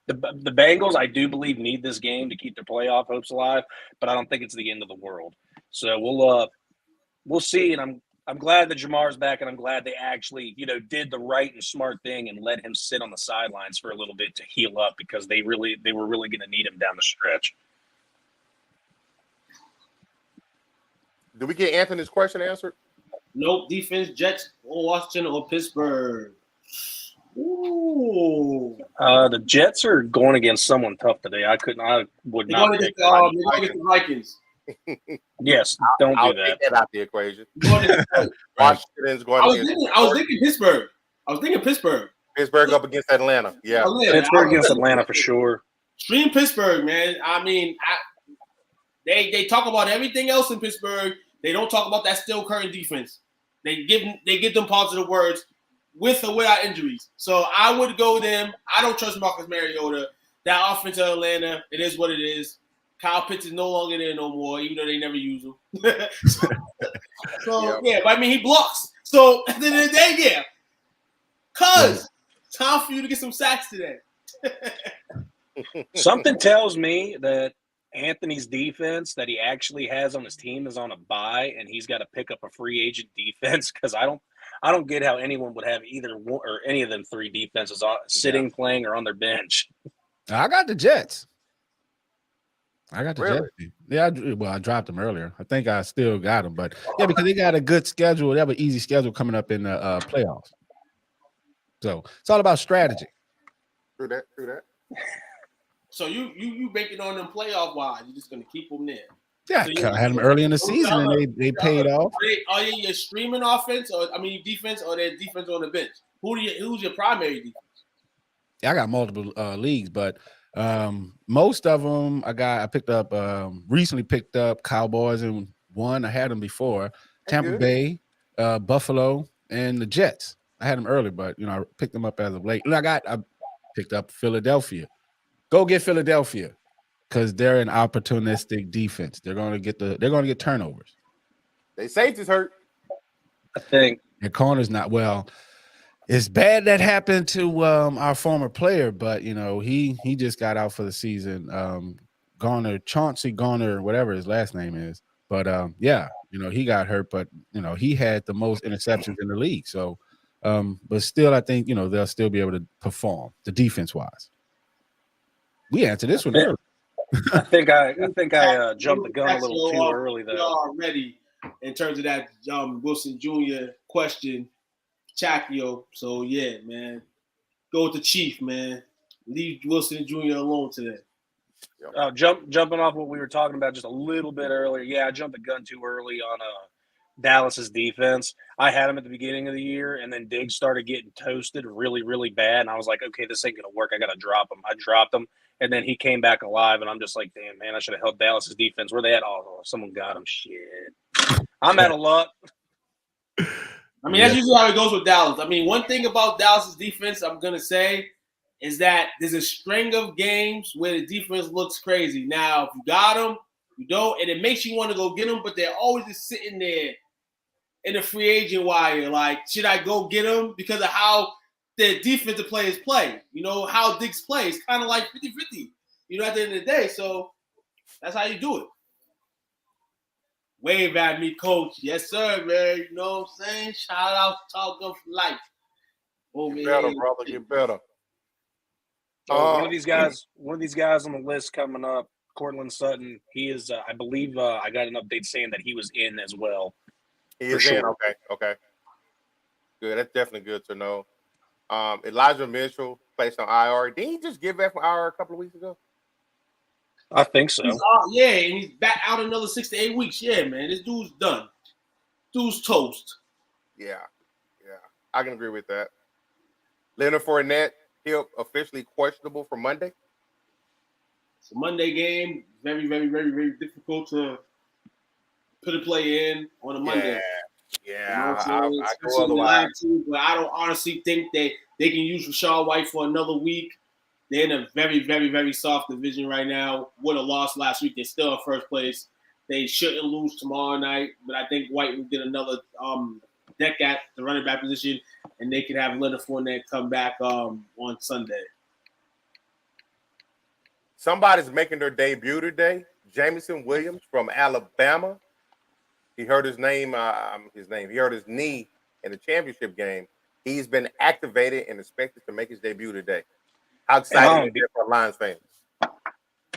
the Bengals, I do believe, need this game to keep their playoff hopes alive, but I don't think it's the end of the world. So we'll see, and I'm glad that Jamar's back, and I'm glad they actually, did the right and smart thing and let him sit on the sidelines for a little bit to heal up because they were really going to need him down the stretch. Did we get Anthony's question answered? Nope. Defense, Jets, or Washington, or Pittsburgh. Ooh. The Jets are going against someone tough today. I would not pick they're going against the Vikings. Yes, don't I'll do that. take that out the equation. Washington's going I was thinking Pittsburgh. Pittsburgh up against Atlanta. Yeah. Pittsburgh against Atlanta for sure. Stream Pittsburgh, man. I mean, they talk about everything else in Pittsburgh. They don't talk about that still current defense. They give them positive words with or without injuries. So I would go them. I don't trust Marcus Mariota. That offense of Atlanta, it is what it is. Kyle Pitts is no longer there no more, even though they never use him. Yeah, but I mean, he blocks. So at the end of the day, yeah. Cuz, time for you to get some sacks today. Something tells me that Anthony's defense that he actually has on his team is on a bye, and he's got to pick up a free agent defense because I don't get how anyone would have either one or any of them three defenses sitting, playing, or on their bench. I got the Jets. Jets. Yeah, I dropped them earlier. I think I still got them, but yeah, because they got a good schedule. They have an easy schedule coming up in the playoffs. So it's all about strategy. True that. So you banking on them playoff wise? You're just gonna keep them there? Yeah, so I had them early in the season, and they paid off. Are you your streaming offense, or defense, or their defense on the bench? Who's your primary defense? Yeah, I got multiple leagues, but most of them I picked up recently picked up Cowboys and one. I had them before. Tampa Bay, Buffalo, and the Jets. I had them early, but I picked them up as of late. And I picked up Philadelphia. Go get Philadelphia because they're an opportunistic defense. They're going to get turnovers. They safety's hurt. I think their corner's not well. It's bad that happened to our former player, but he just got out for the season. Chauncey Garner, whatever his last name is. But he got hurt, but he had the most interceptions in the league. So, but still, I think they'll still be able to perform the defense wise. We answered this one early. I think I jumped the gun a little too early though. Already in terms of that Wilson Jr. question. Chakio. So yeah, man. Go with the Chief, man. Leave Wilson Jr. alone today. Jumping off what we were talking about just a little bit earlier. Yeah, I jumped the gun too early on Dallas's defense. I had him at the beginning of the year, and then Diggs started getting toasted really, really bad. And I was like, okay, this ain't gonna work. I gotta drop him. I dropped him, and then he came back alive, and I'm just like, damn, man, I should have held Dallas's defense. Where they at? Oh, someone got him. Shit. I'm out of luck. I mean, that's usually how it goes with Dallas. I mean, one thing about Dallas's defense, I'm going to say, is that there's a string of games where the defense looks crazy. Now, if you got them, you don't, and it makes you want to go get them, but they're always just sitting there in the free agent wire. Like, should I go get them because of how the defensive players play? How Diggs plays, kind of like 50-50, at the end of the day. So that's how you do it. Wave at me, coach. Yes, sir, man. You know what I'm saying? Shout out to Talk Gun for Life. Get better, brother. Get better. One of these guys on the list coming up, Cortland Sutton, he is, I believe, I got an update saying that he was in as well. He is in. Okay. Good. That's definitely good to know. Elijah Mitchell placed on IR. Didn't he just get back from IR a couple of weeks ago? I think so. And he's back out another 6 to 8 weeks. Yeah, man. This dude's done. Dude's toast. Yeah. I can agree with that. Leonard Fournette, he'll officially questionable for Monday. It's a Monday game. Very, very, very, very difficult to put a play in on a Monday. Yeah, You know I go otherwise. but I don't honestly think they can use Rashad White for another week. They're in a very, very, very soft division right now. Would have lost last week. They're still in first place. They shouldn't lose tomorrow night, but I think White will get another deck at the running back position, and they could have Leonard Fournette come back on Sunday. Somebody's making their debut today. Jameson Williams from Alabama. He hurt his name. He hurt his knee in the championship game. He's been activated and expected to make his debut today. How excited are you for Lions fans?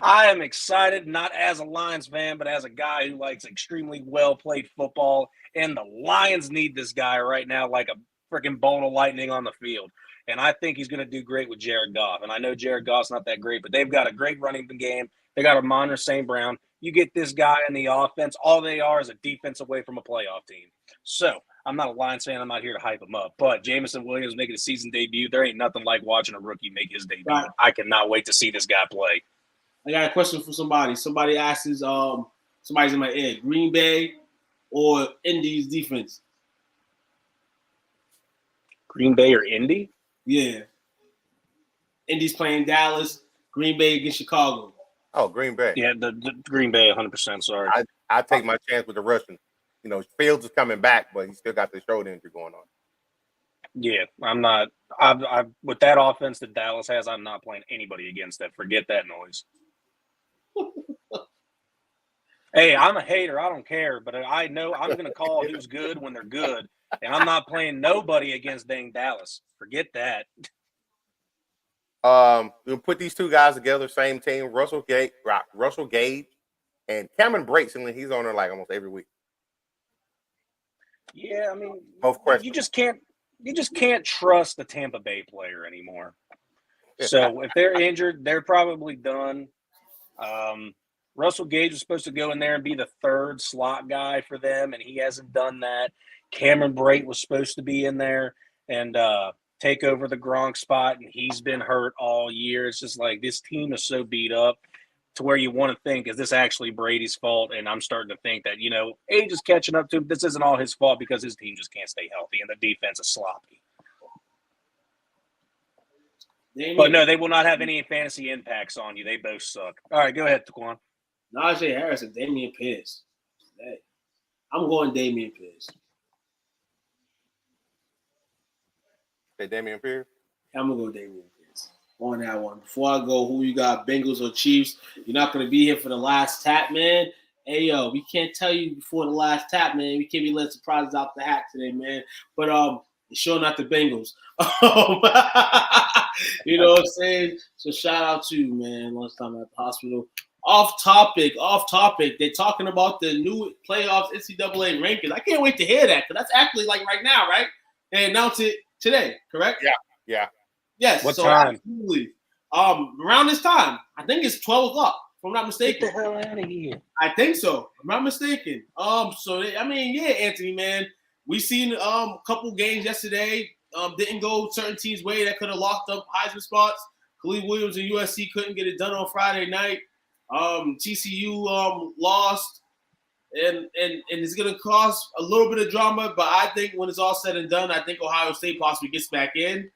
I am excited, not as a Lions fan, but as a guy who likes extremely well-played football. And the Lions need this guy right now like a freaking bolt of lightning on the field. And I think he's going to do great with Jared Goff. And I know Jared Goff's not that great, but they've got a great running game. They got Amon-Ra St. Brown. You get this guy in the offense, all they are is a defense away from a playoff team. So I'm not a Lions fan. I'm not here to hype him up. But Jameson Williams making a season debut, there ain't nothing like watching a rookie make his debut. Right. I cannot wait to see this guy play. I got a question for somebody. Somebody asks, somebody's in my ear, Green Bay or Indy's defense? Green Bay or Indy? Yeah. Indy's playing Dallas, Green Bay against Chicago. Oh, Green Bay. Yeah, the Green Bay, 100%. Sorry. I take my chance with the Russian. You know, Fields is coming back, but he still got the shoulder injury going on. Yeah, I'm not. I with that offense that Dallas has, I'm not playing anybody against that. Forget that noise. Hey, I'm a hater. I don't care, but I know I'm going to call who's good when they're good, and I'm not playing nobody against dang Dallas. Forget that. We'll put these two guys together, same team. Russell Gage, and Cameron Brate. He's on there like almost every week. Yeah, I mean, both questions. You just can't trust the Tampa Bay player anymore. So if they're injured, they're probably done. Russell Gage was supposed to go in there and be the third slot guy for them, and he hasn't done that. Cameron Brate was supposed to be in there and take over the Gronk spot, and he's been hurt all year. It's just like this team is so beat up to where you want to think, is this actually Brady's fault? And I'm starting to think that, age is catching up to him. This isn't all his fault because his team just can't stay healthy, and the defense is sloppy. But no, they will not have any fantasy impacts on you. They both suck. All right, go ahead, Taquan. Najee Harris and Dameon Pierce. Hey, I'm going Dameon Pierce. Say Dameon Pierce? I'm going to go Dameon Pierce on that one. Before I go, who you got, Bengals or Chiefs? You're not going to be here for the last tap, man. Hey, yo, we can't tell you before the last tap, man. We can't be letting surprises out the hat today, man. But it's sure not the Bengals. You know what I'm saying? So shout out to you, man. Last time at the hospital. Off topic. They're talking about the new playoffs NCAA rankings. I can't wait to hear that, because that's actually like right now, right? They announced it today, correct? Yeah. Yes. What so time? Absolutely. Around this time. I think it's 12 o'clock, if I'm not mistaken. Get the hell out of here. I think so. If I'm not mistaken. Anthony, man. We seen a couple games yesterday. Didn't go certain teams' way that could have locked up Heisman spots. Khalid Williams and USC couldn't get it done on Friday night. TCU lost, and it's gonna cause a little bit of drama. But I think when it's all said and done, I think Ohio State possibly gets back in.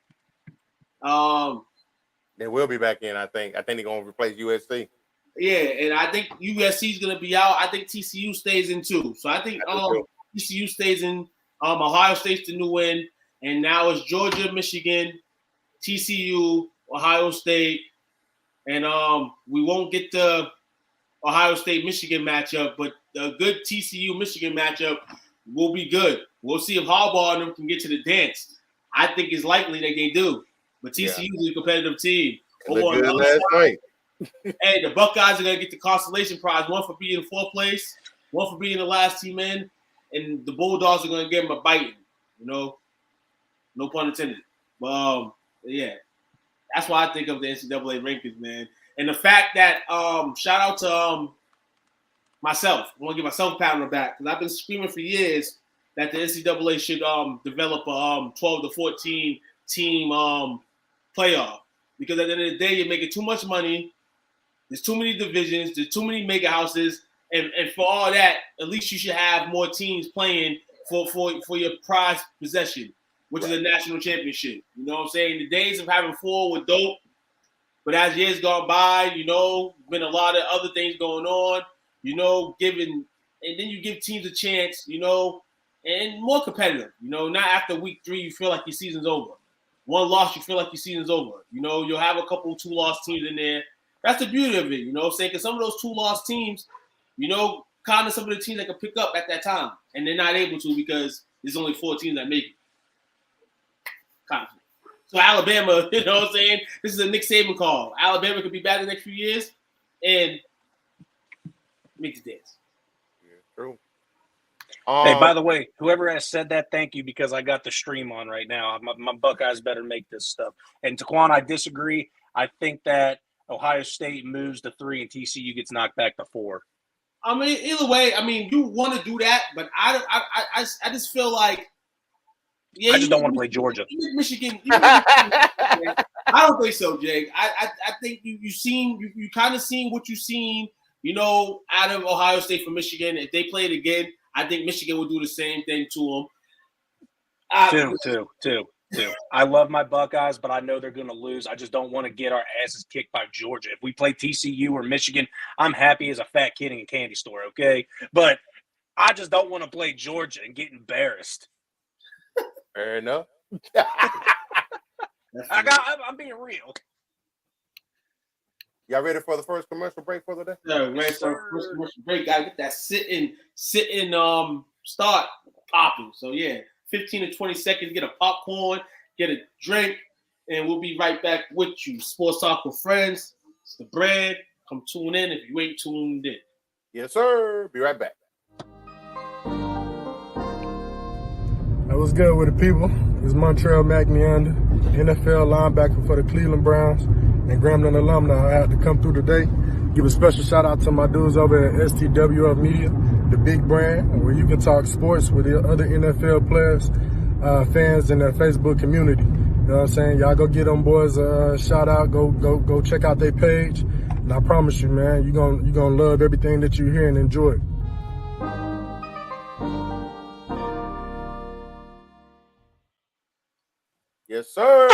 They will be back in. I think they're gonna replace USC. Yeah, and I think USC is gonna be out. I think TCU stays in too. So I think TCU stays in. Ohio State's the new win, and now it's Georgia, Michigan, TCU, Ohio State. And we won't get the Ohio State-Michigan matchup, but a good TCU-Michigan matchup will be good. We'll see if Harbaugh and them can get to the dance. I think it's likely that they do. But TCU is a competitive team. Hey, the Buckeyes are going to get the consolation prize, one for being in fourth place, one for being the last team in, and the Bulldogs are going to give them a biting, no pun intended. But, yeah. That's why I think of the NCAA rankings, man. And the fact that shout out to myself. I want to give myself a pat on the back, because I've been screaming for years that the NCAA should develop a 12 to 14 team playoff. Because at the end of the day, you're making too much money. There's too many divisions. There's too many mega houses. And for all that, at least you should have more teams playing for your prize possession, which is a national championship. You know what I'm saying? The days of having 4 were dope, but as years gone by, been a lot of other things going on, and then you give teams a chance, and more competitive. Not after week 3 you feel like your season's over. 1 loss, you feel like your season's over. You'll have a couple 2-loss teams in there. That's the beauty of it, you know what I'm saying? Because some of those 2-loss teams, kind of some of the teams that can pick up at that time, and they're not able to because there's only 4 teams that make it. Kind of. So Alabama, you know what I'm saying? This is a Nick Saban call. Alabama could be back the next few years and make the dance. Yeah, true. Hey, by the way, whoever has said that, thank you, because I got the stream on right now. My Buckeyes better make this stuff. And Taquan, I disagree. I think that Ohio State moves to 3 and TCU gets knocked back to 4. I mean, either way, you want to do that, but I just feel like, I just don't want to play Georgia. Michigan. I don't think so, Jake. I think you kind of seen what you've seen, out of Ohio State for Michigan. If they play it again, I think Michigan will do the same thing to them. Two. I love my Buckeyes, but I know they're going to lose. I just don't want to get our asses kicked by Georgia. If we play TCU or Michigan, I'm happy as a fat kid in a candy store, okay? But I just don't want to play Georgia and get embarrassed. Fair enough. I'm being real. Y'all ready for the first commercial break for the day? Yeah, ready for the first commercial break. Gotta get that sitting start popping. So yeah, 15 to 20 seconds. Get a popcorn, get a drink, and we'll be right back with you. Sports Talk with Friends. It's the bread. Come tune in if you ain't tuned in. Yes, sir. Be right back. That was good with the people. It's Montreal McNeander, NFL linebacker for the Cleveland Browns and Grambling alumni. I had to come through today. Give a special shout out to my dudes over at STWF Media, the big brand, where you can talk sports with the other NFL players, fans in their Facebook community. You know what I'm saying? Y'all go get them boys a shout out. Go check out their page. And I promise you, man, you're gonna love everything that you hear and enjoy it. Yes, sir.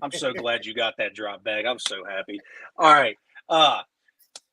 I'm so glad you got that drop bag. I'm so happy. All right.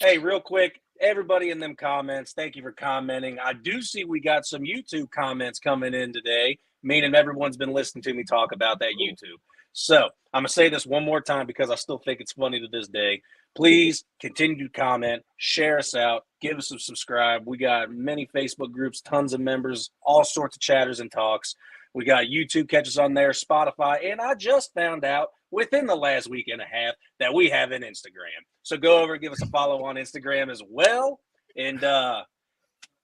Hey, real quick, everybody in them comments, thank you for commenting. I do see we got some YouTube comments coming in today, meaning everyone's been listening to me talk about that YouTube. So I'm going to say this one more time because I still think it's funny to this day. Please continue to comment, share us out, give us a subscribe. We got many Facebook groups, tons of members, all sorts of chatters and talks. We got YouTube, catch us on there, Spotify, and I just found out within the last week and a half that we have an Instagram. So go over and give us a follow on Instagram as well, and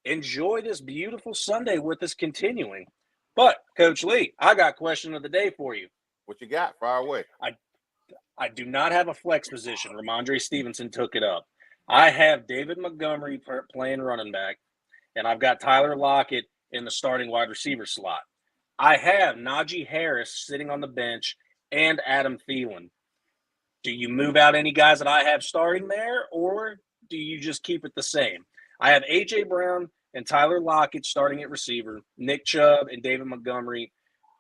enjoy this beautiful Sunday with us continuing. But, Coach Lee, I got question of the day for you. What you got? Fire away. I do not have a flex position. Ramondre Stevenson took it up. I have David Montgomery playing running back, and I've got Tyler Lockett in the starting wide receiver slot. I have Najee Harris sitting on the bench and Adam Thielen. Do you move out any guys that I have starting there, or do you just keep it the same? I have A.J. Brown and Tyler Lockett starting at receiver, Nick Chubb and David Montgomery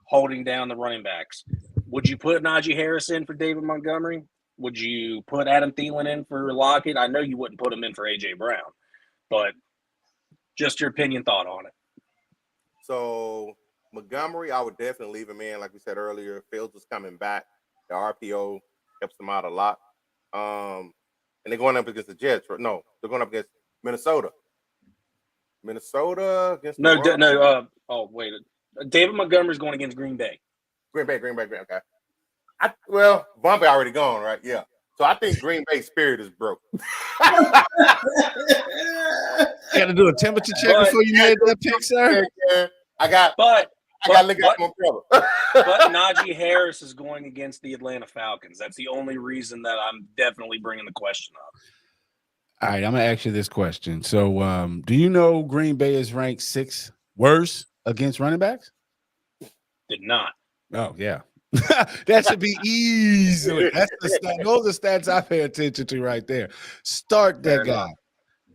holding down the running backs. Would you put Najee Harris in for David Montgomery? Would you put Adam Thielen in for Lockett? I know you wouldn't put him in for A.J. Brown, but just your opinion, thought on it. So Montgomery, I would definitely leave him in. Like we said earlier, Fields is coming back. The RPO helps them out a lot. And they're going up against the Jets. No, they're going up against Minnesota. Minnesota against David Montgomery's going against Green Bay. Green Bay. Okay. Bumpy already gone, right? Yeah. So I think Green Bay spirit is broke. You got to do a temperature check before you made that pick, sir. I got to look at my brother. But Najee Harris is going against the Atlanta Falcons. That's the only reason that I'm definitely bringing the question up. All right, I'm going to ask you this question. So, do you know Green Bay is ranked 6th worst against running backs? Did not. Oh, yeah. That should be easily. That's the stat. Those are stats I pay attention to right there. Start that guy.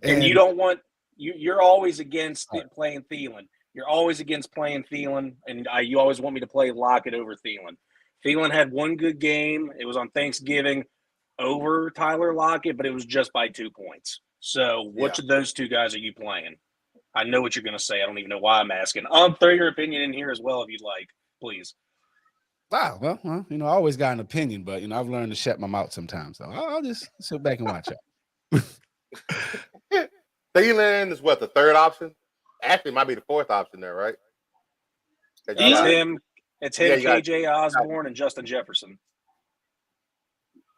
And you don't want you're always against playing Thielen. You're always against playing Thielen, and you always want me to play Lockett over Thielen. Thielen had one good game. It was on Thanksgiving over Tyler Lockett, but it was just by 2 points. So which of those two guys are you playing? I know what you're going to say. I don't even know why I'm asking. I'll throw your opinion in here as well if you'd like, please. Wow. Well, I always got an opinion, but, I've learned to shut my mouth sometimes. So I'll just sit back and watch it. Thielen is what, the third option? Actually, it might be the fourth option there, right? It's him. It's him, KJ Osborne, and Justin Jefferson.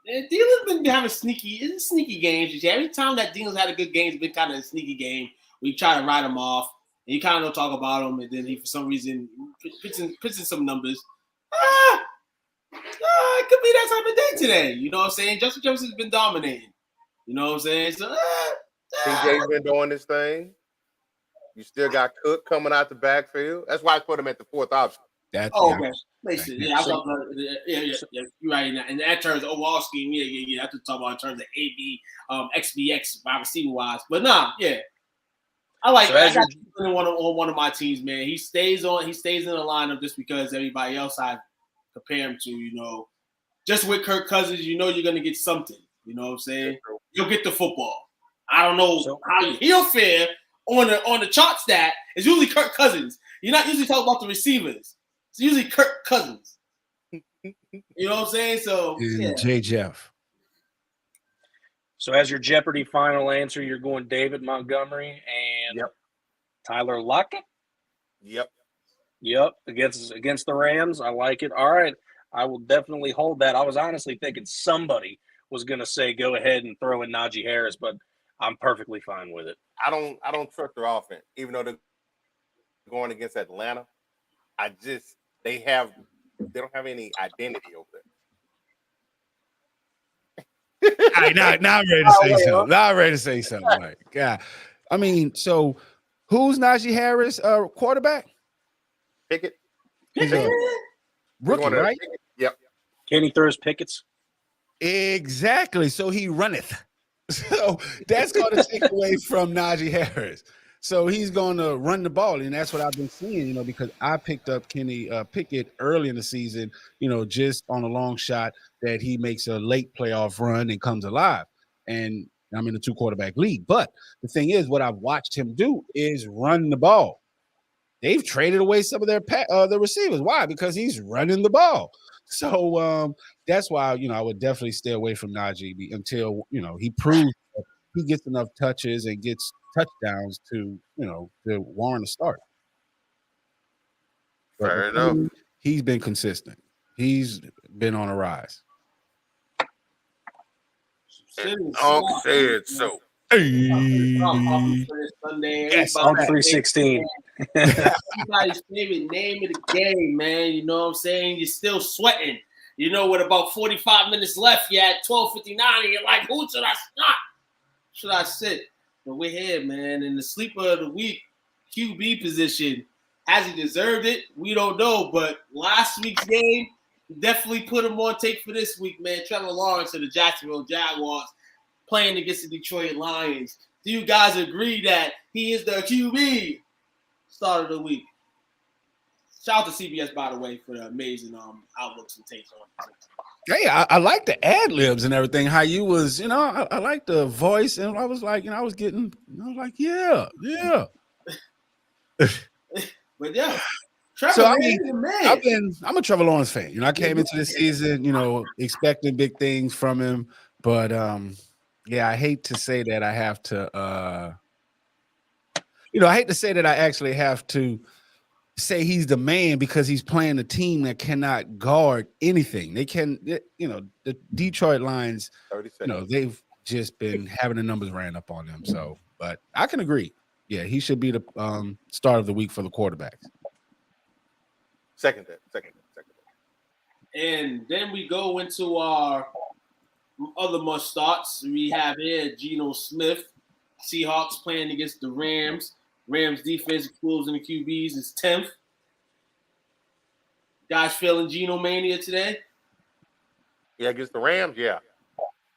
And Thielen's been having sneaky games. Every time that Thielen's had a good game, it's been kind of a sneaky game. We try to write him off, and you kind of don't talk about him, and then he, for some reason, puts in some numbers. It could be that type of day today. You know what I'm saying? Justin Jefferson's been dominating. You know what I'm saying? So, TJ's been doing this thing. You still got Cook coming out the backfield. That's why I put him at the fourth option. okay. You're right. In that terms, overall scheme, yeah. I have to talk about in terms of AB, XBX, wide receiver wise. But I like. So I got on one of my teams, man. He stays in the lineup just because everybody else I compare him to. Just with Kirk Cousins, you're going to get something. You know what I'm saying? You'll get the football. I don't know how he'll fare on the chart stat. It's usually Kirk Cousins. You're not usually talking about the receivers. It's usually Kirk Cousins. You know what I'm saying? So J. Jeff. So as your Jeopardy final answer, you're going David Montgomery and Tyler Lockett? Yep. Against the Rams. I like it. All right. I will definitely hold that. I was honestly thinking somebody was going to say go ahead and throw in Najee Harris, but I'm perfectly fine with it. I don't trust their offense, even though they're going against Atlanta. They don't have any identity over there. All right, now I'm ready to say something. Now I'm ready to say something. Like, God, so who's Najee Harris quarterback? Pickett. Rookie, right? Yep. Can he throw his Pickets? Exactly. So he runneth. So that's going to take away from Najee Harris. So he's going to run the ball, and that's what I've been seeing, because I picked up Kenny Pickett early in the season, just on a long shot that he makes a late playoff run and comes alive. And I'm in a 2-quarterback league. But the thing is, what I've watched him do is run the ball. They've traded away some of their receivers. Why? Because he's running the ball. So that's why, I would definitely stay away from Najee until, he proves that he gets enough touches and gets touchdowns to warrant a start. Fair enough. He's been consistent. He's been on a rise. Unc said so. Hey. Yes, on 316. Everybody's favorite name of the game, man. You know what I'm saying? You're still sweating. With about 45 minutes left, you're at 12:59, and you're like, who should I start? Should I sit? But we're here, man. And the sleeper of the week, QB position. Has he deserved it? We don't know. But last week's game definitely put him on tape for this week, man. Trevor Lawrence of the Jacksonville Jaguars playing against the Detroit Lions. Do you guys agree that he is the QB start of the week? Shout out to CBS, by the way, for the amazing outlooks and takes on it. Hey, I like the ad libs and everything. How you was, I like the voice, and I was like, I was like, yeah. But yeah, Trevor, so man. I'm a Trevor Lawrence fan. I came into this season, expecting big things from him, but I hate to say that I have to, I hate to say that I actually have to say he's the man because he's playing a team that cannot guard anything. They can, the Detroit Lions, they've just been having the numbers ran up on them. So, but I can agree. Yeah, he should be the start of the week for the quarterbacks. Second. And then we go into our other must starts. We have here Geno Smith, Seahawks playing against the Rams. Rams defense closing the QBs is 10th. Guys feeling Geno Mania today? Yeah, against the Rams, yeah.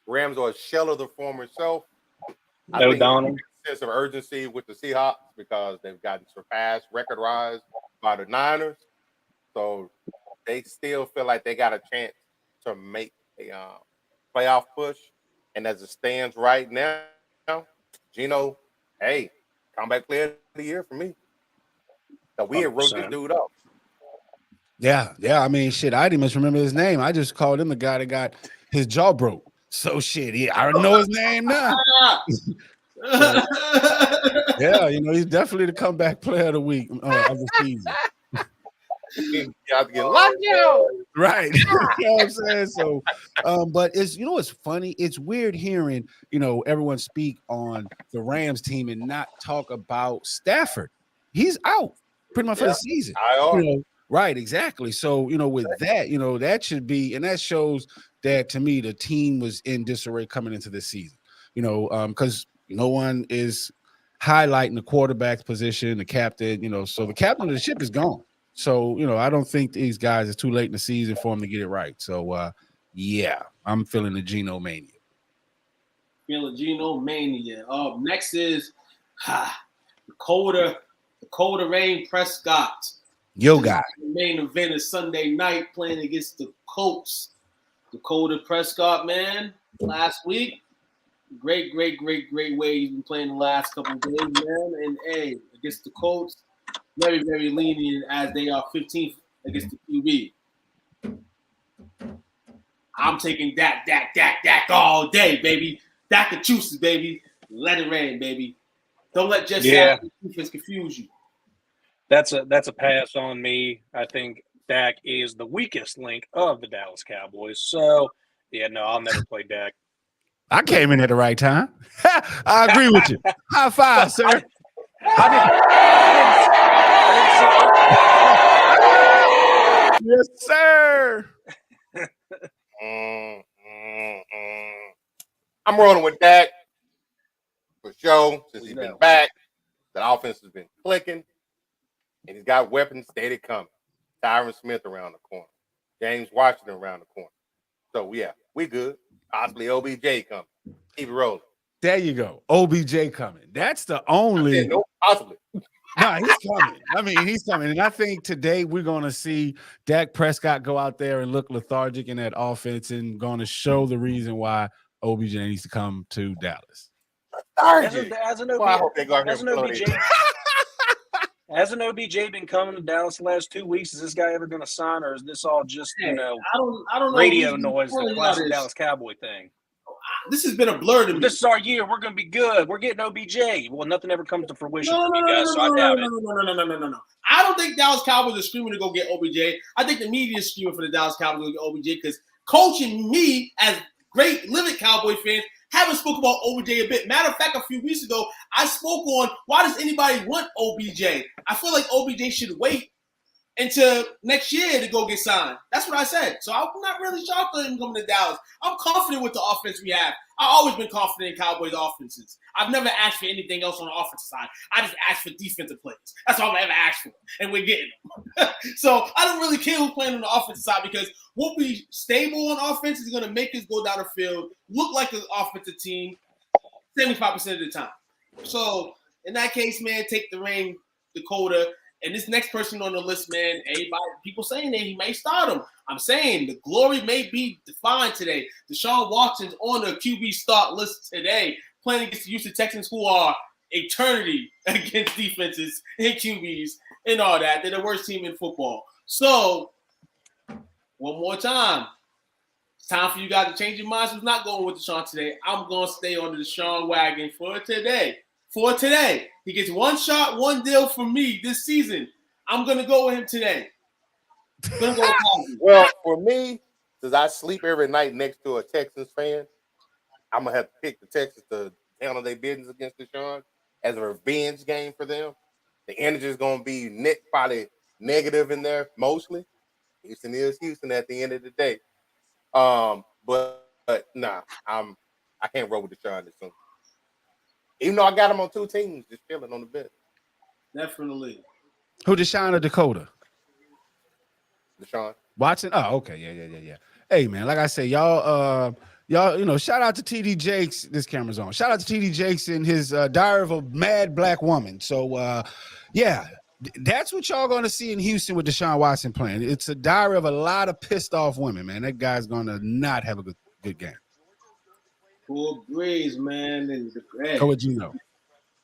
Rams are a shell of the former self. I No think Donald. there's a sense of urgency with the Seahawks because they've gotten surpassed record-wise by the Niners. So they still feel like they got a chance to make a playoff push. And as it stands right now, Geno, hey, comeback player of the year for me. So we had wrote this 100%. dude up. Yeah. I mean, shit, I didn't even remember his name. I just called him the guy that got his jaw broke. So shit, yeah, I don't know his name now. So, yeah, he's definitely the comeback player of the week of the season. You have to get locked out. Right. You know what I'm saying? So, but it's funny. It's weird hearing, everyone speak on the Rams team and not talk about Stafford. He's out pretty much for the season. Right, exactly. So, with that, that should be, and that shows that to me, the team was in disarray coming into this season, because no one is highlighting the quarterback's position, the captain, so the captain of the ship is gone. So, I don't think these guys, it's too late in the season for them to get it right. So, yeah, I'm feeling the Geno Mania. Feeling Geno Mania. Next is Dakota Rain Prescott. Yo, guy. The main event is Sunday night playing against the Colts. Dakota Prescott, man, last week. Great way he's been playing the last couple of days, man. And, hey, against the Colts, very, very lenient as they are 15th against the QB. I'm taking Dak all day, baby. Dak and juices, baby. Let it rain, baby. Don't let Jeff Saturday defense confuse you. That's a pass on me. I think Dak is the weakest link of the Dallas Cowboys. So, yeah, no, I'll never play Dak. I came in at the right time. I agree with you. High five, sir. Yes, sir. I'm rolling with Dak for sure. Since he's been back, the offense has been clicking, and he's got weapons steady coming. Tyron Smith around the corner, James Washington around the corner. So yeah, we good. Possibly OBJ coming. Keep it rolling. There you go. OBJ coming. That's the only. No, possibly. No, he's coming. I mean, he's coming. And I think today we're going to see Dak Prescott go out there and look lethargic in that offense and going to show the reason why OBJ needs to come to Dallas. Has an OBJ been coming to Dallas the last 2 weeks? Is this guy ever going to sign, or is this all just, I don't know. radio noise, the classic Dallas Cowboy thing? This has been a blur to me. This is our year. We're going to be good. We're getting OBJ. Well, nothing ever comes to fruition No. No. I don't think Dallas Cowboys are screaming to go get OBJ. I think the media is screaming for the Dallas Cowboys to go get OBJ because Coach and me, as great livid Cowboy fans, haven't spoken about OBJ a bit. Matter of fact, a few weeks ago, I spoke on why does anybody want OBJ? I feel like OBJ should wait until next year to go get signed. That's what I said. So I'm not really shocked at him coming to Dallas. I'm confident with the offense we have. I've always been confident in Cowboys offenses. I've never asked for anything else on the offensive side. I just asked for defensive players. That's all I've ever asked for, and we're getting them. So I don't really care who's playing on the offensive side because we'll be stable on offense is going to make us go down the field, look like an offensive team 75% of the time. So in that case, man, take the ring, Dakota. And this next person on the list, man, people saying that he may start him. I'm saying the glory may be defined today. Deshaun Watson's on the QB start list today, playing against the Houston Texans, who are eternity against defenses and QBs and all that. They're the worst team in football. So, one more time. It's time for you guys to change your minds. Who's not going with Deshaun today? I'm going to stay on the Deshaun wagon for today. He gets one shot, one deal from me this season. I'm going to go with him today. Well, for me, since I sleep every night next to a Texans fan, I'm going to have to pick the Texans to handle their business against Deshaun as a revenge game for them. The energy is going to be probably negative in there mostly. Houston is Houston at the end of the day. But nah, I can't roll with Deshaun this soon. Even though I got him on two teams, just chilling on the bench. Definitely. Who, Deshaun or Dakota? Deshaun. Watching? Oh, okay. Yeah. Hey, man, like I say, y'all, shout out to TD Jakes. This camera's on. Shout out to TD Jakes and his Diary of a Mad Black Woman. So, that's what y'all going to see in Houston with Deshaun Watson playing. It's a diary of a lot of pissed off women, man. That guy's going to not have a good game. Cool breeze, man. And How would you know?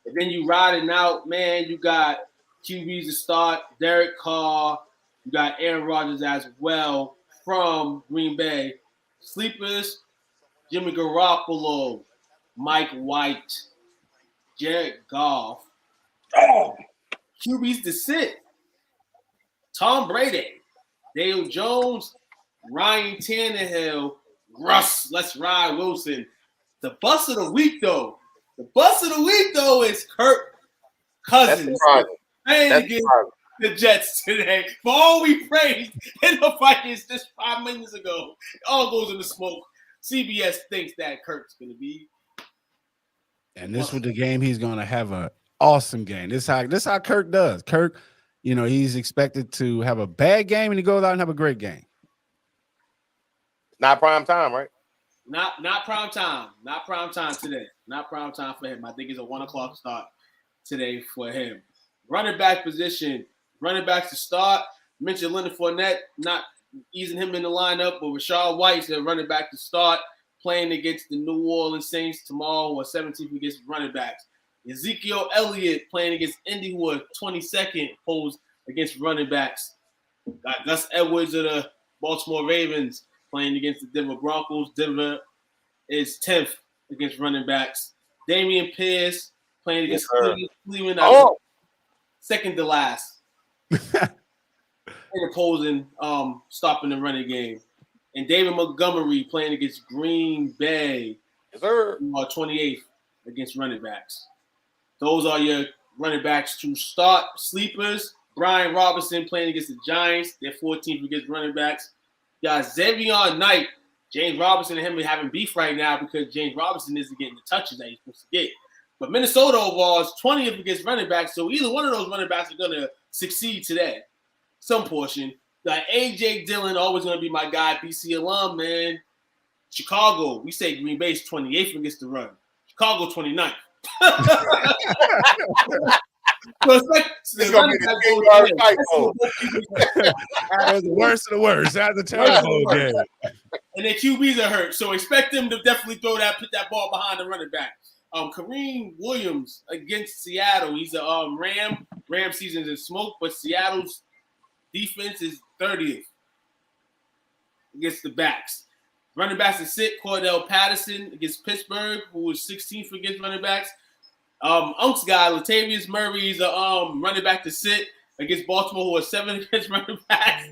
And then you riding out, man. You got QBs to start, Derek Carr. You got Aaron Rodgers as well from Green Bay. Sleepers, Jimmy Garoppolo, Mike White, Jared Goff. Oh, QBs to sit, Tom Brady, Dale Jones, Ryan Tannehill, Russ, let's ride Wilson. The bust of the week, though. Is Kirk Cousins. Playing against the Jets today. For all we praised in the Vikings just 5 minutes ago, it all goes in the smoke. CBS thinks that Kirk's going to be. And this was the game he's going to have an awesome game. This how Kirk does. Kirk, he's expected to have a bad game and he goes out and have a great game. Not prime time, right? Not prime time. Not prime time today. Not prime time for him. I think it's a 1:00 start today for him. Running back position. Running backs to start. Mentioned Leonard Fournette, not easing him in the lineup, but Rashad White's the running back to start, playing against the New Orleans Saints tomorrow, or 17th against running backs. Ezekiel Elliott playing against Indy, who are 22nd posed against running backs. Got Gus Edwards of the Baltimore Ravens playing against the Denver Broncos. Denver is 10th against running backs. Damian Pierce playing against Cleveland, second to last. In opposing, stopping the running game. And David Montgomery playing against Green Bay. Yes, sir. 28th against running backs. Those are your running backs to start. Sleepers, Brian Robinson playing against the Giants. They're 14th against running backs. You got Xavier Knight. James Robinson and him are having beef right now because James Robinson isn't getting the touches that he's supposed to get. But Minnesota overall is 20th against running backs, so either one of those running backs are going to succeed today. Some portion. Like A.J. Dillon, always going to be my guy, BC alum, man. Chicago, we say Green Bay's 28th against the run. Chicago, 29th. It's going to be the That's the worst of the worst. That's a terrible game. And their QBs are hurt, so expect them to definitely put that ball behind the running back. Kareem Williams against Seattle. He's a Ram. Ram season's in smoke, but Seattle's defense is 30th against the backs. Running backs to sit, Cordell Patterson against Pittsburgh, who was 16th against running backs. Unk's guy, Latavius Murray, is a running back to sit against Baltimore, who was 7th against running backs.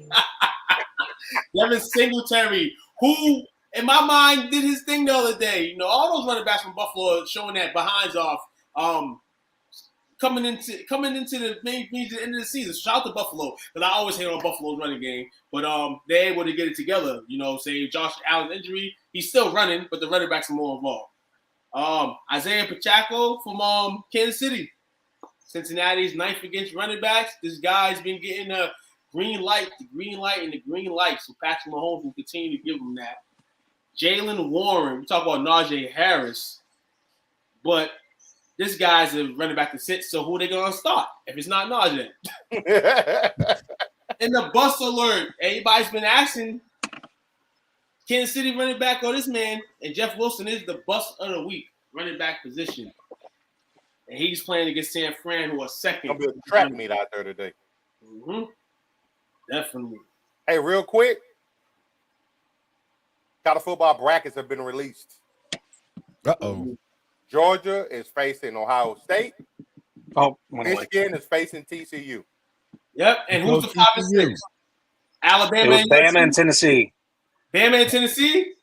Devin Singletary, who, in my mind, did his thing the other day. All those running backs from Buffalo are showing that behinds off. Coming into the main at the end of the season. Shout out to Buffalo, because I always hate on Buffalo's running game. But they're able to get it together. Say Josh Allen's injury, he's still running, but the running backs are more involved. Isaiah Pacheco from Kansas City. Cincinnati's 9th against running backs. This guy's been getting the green light, and the green light. So Patrick Mahomes will continue to give him that. Jalen Warren, we talk about Najee Harris, but this guy's a running back to sit, so who are they going to start if it's not Najee? And the bust alert, everybody's been asking Kansas City running back or this man, and Jeff Wilson is the bust of the week, running back position. And he's playing against San Fran, who are second. Going to be a track meet out there today. Mm-hmm. Definitely. Hey, real quick, college football brackets have been released. Uh-oh. Georgia is facing Ohio State. Michigan is facing TCU. Yep, and who's the 5 and 6? Alabama and Bama and Tennessee. Bama and Tennessee?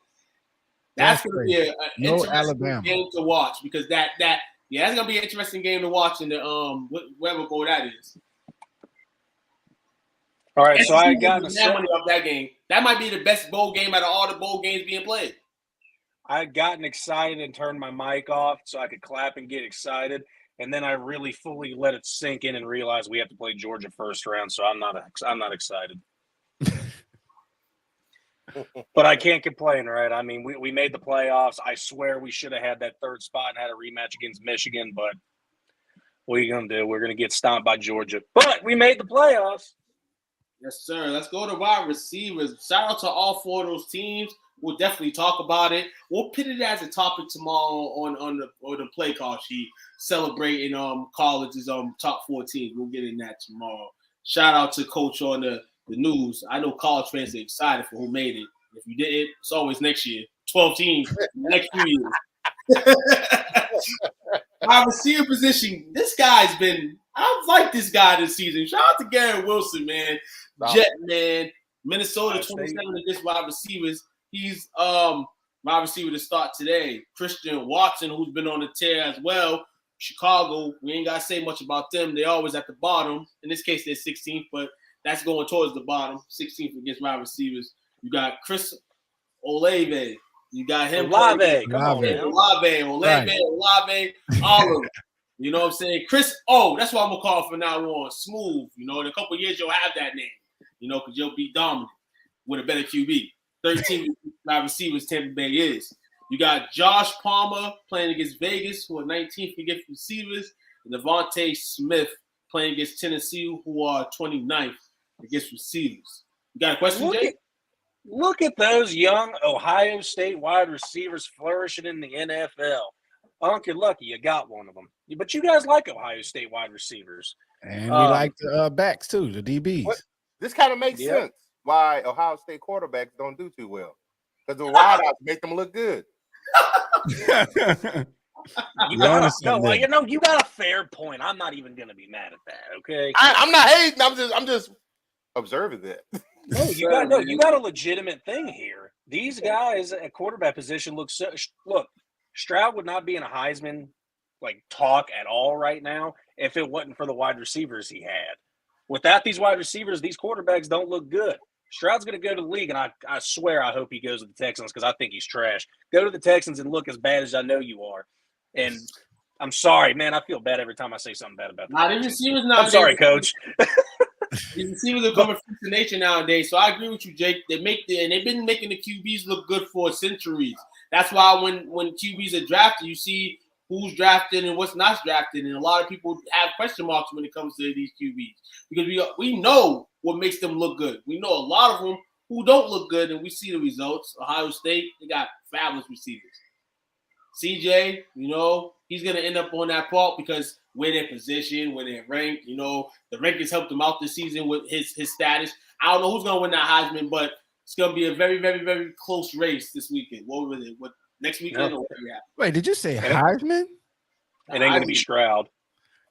That's going to be an interesting Alabama game to watch, because that's going to be an interesting game to watch in the whatever bowl that is. All right, so I got money off that game. That might be the best bowl game out of all the bowl games being played. I had gotten excited and turned my mic off so I could clap and get excited, and then I really fully let it sink in and realized we have to play Georgia first round. So I'm not excited. But I can't complain, right? I mean, we made the playoffs. I swear we should have had that third spot and had a rematch against Michigan, but what are you going to do? We're going to get stomped by Georgia. But we made the playoffs. Yes, sir. Let's go to wide receivers. Shout out to all 4 of those teams. We'll definitely talk about it. We'll put it as a topic tomorrow on the play call sheet, celebrating college's top 4 teams. We'll get in that tomorrow. Shout out to Coach on the news. I know college fans are excited for who made it. If you didn't, it's always next year. 12 teams next few years. My receiver position, this guy's been – I've liked this guy this season. Shout out to Garrett Wilson, man. Jet, man. Minnesota 27 against wide receivers. He's wide receiver to start today. Christian Watson, who's been on the tear as well. Chicago, we ain't got to say much about them. They're always at the bottom. In this case, they're 16th, but that's going towards the bottom. 16th against wide receivers. You got Chris Olave. You got him. Olave. Come on, man. Olave, all of them. You know what I'm saying? Chris O. That's what I'm going to call from now on. Smooth. You know, in a couple of years, you'll have that name. You know, because you'll be dominant with a better QB. 13 wide receivers Tampa Bay is. You got Josh Palmer playing against Vegas, who are 19th against receivers, and Devontae Smith playing against Tennessee, who are 29th against receivers. You got a question, Jay? Look at those young Ohio State wide receivers flourishing in the NFL. Uncle Lucky, you got one of them. But you guys like Ohio State wide receivers. And we like the backs, too, the DBs. This kind of makes sense why Ohio State quarterbacks don't do too well. Because the wideouts make them look good. You got a fair point. I'm not even going to be mad at that, okay? I'm not hating. I'm just observing that. No, you got a legitimate thing here. These guys at quarterback position look. Stroud would not be in a Heisman talk at all right now if it wasn't for the wide receivers he had. Without these wide receivers, these quarterbacks don't look good. Stroud's going to go to the league, and I swear I hope he goes to the Texans because I think he's trash. Go to the Texans and look as bad as I know you are. And I'm sorry, man. I feel bad every time I say something bad about them. I'm sorry, Coach. The receivers are coming from nature nowadays, so I agree with you, Jake. They've been making the QBs look good for centuries. That's why when QBs are drafted, you see who's drafted and what's not drafted, and a lot of people have question marks when it comes to these QBs because we know what makes them look good. We know a lot of them who don't look good, and we see the results. Ohio State, they got fabulous receivers. CJ, he's going to end up on that part because where they're positioned, where they're ranked, the rankings helped him out this season with his status. I don't know who's going to win that Heisman, but it's going to be a very, very, very close race this weekend. What was it? Next weekend? No. Wait, did you say Heisman? It ain't going to be Stroud.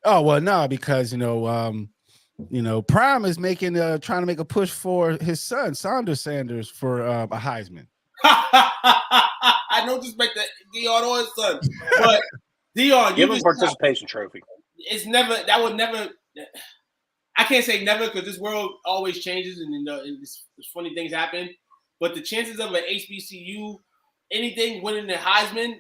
Oh, well, no, because, Prime is trying to make a push for his son, Sanders, for a Heisman. I don't expect that Dion or his son, but Dion, give him a participation trophy. It's never. That would never. I can't say never because this world always changes and funny things happen. But the chances of an HBCU anything winning the Heisman,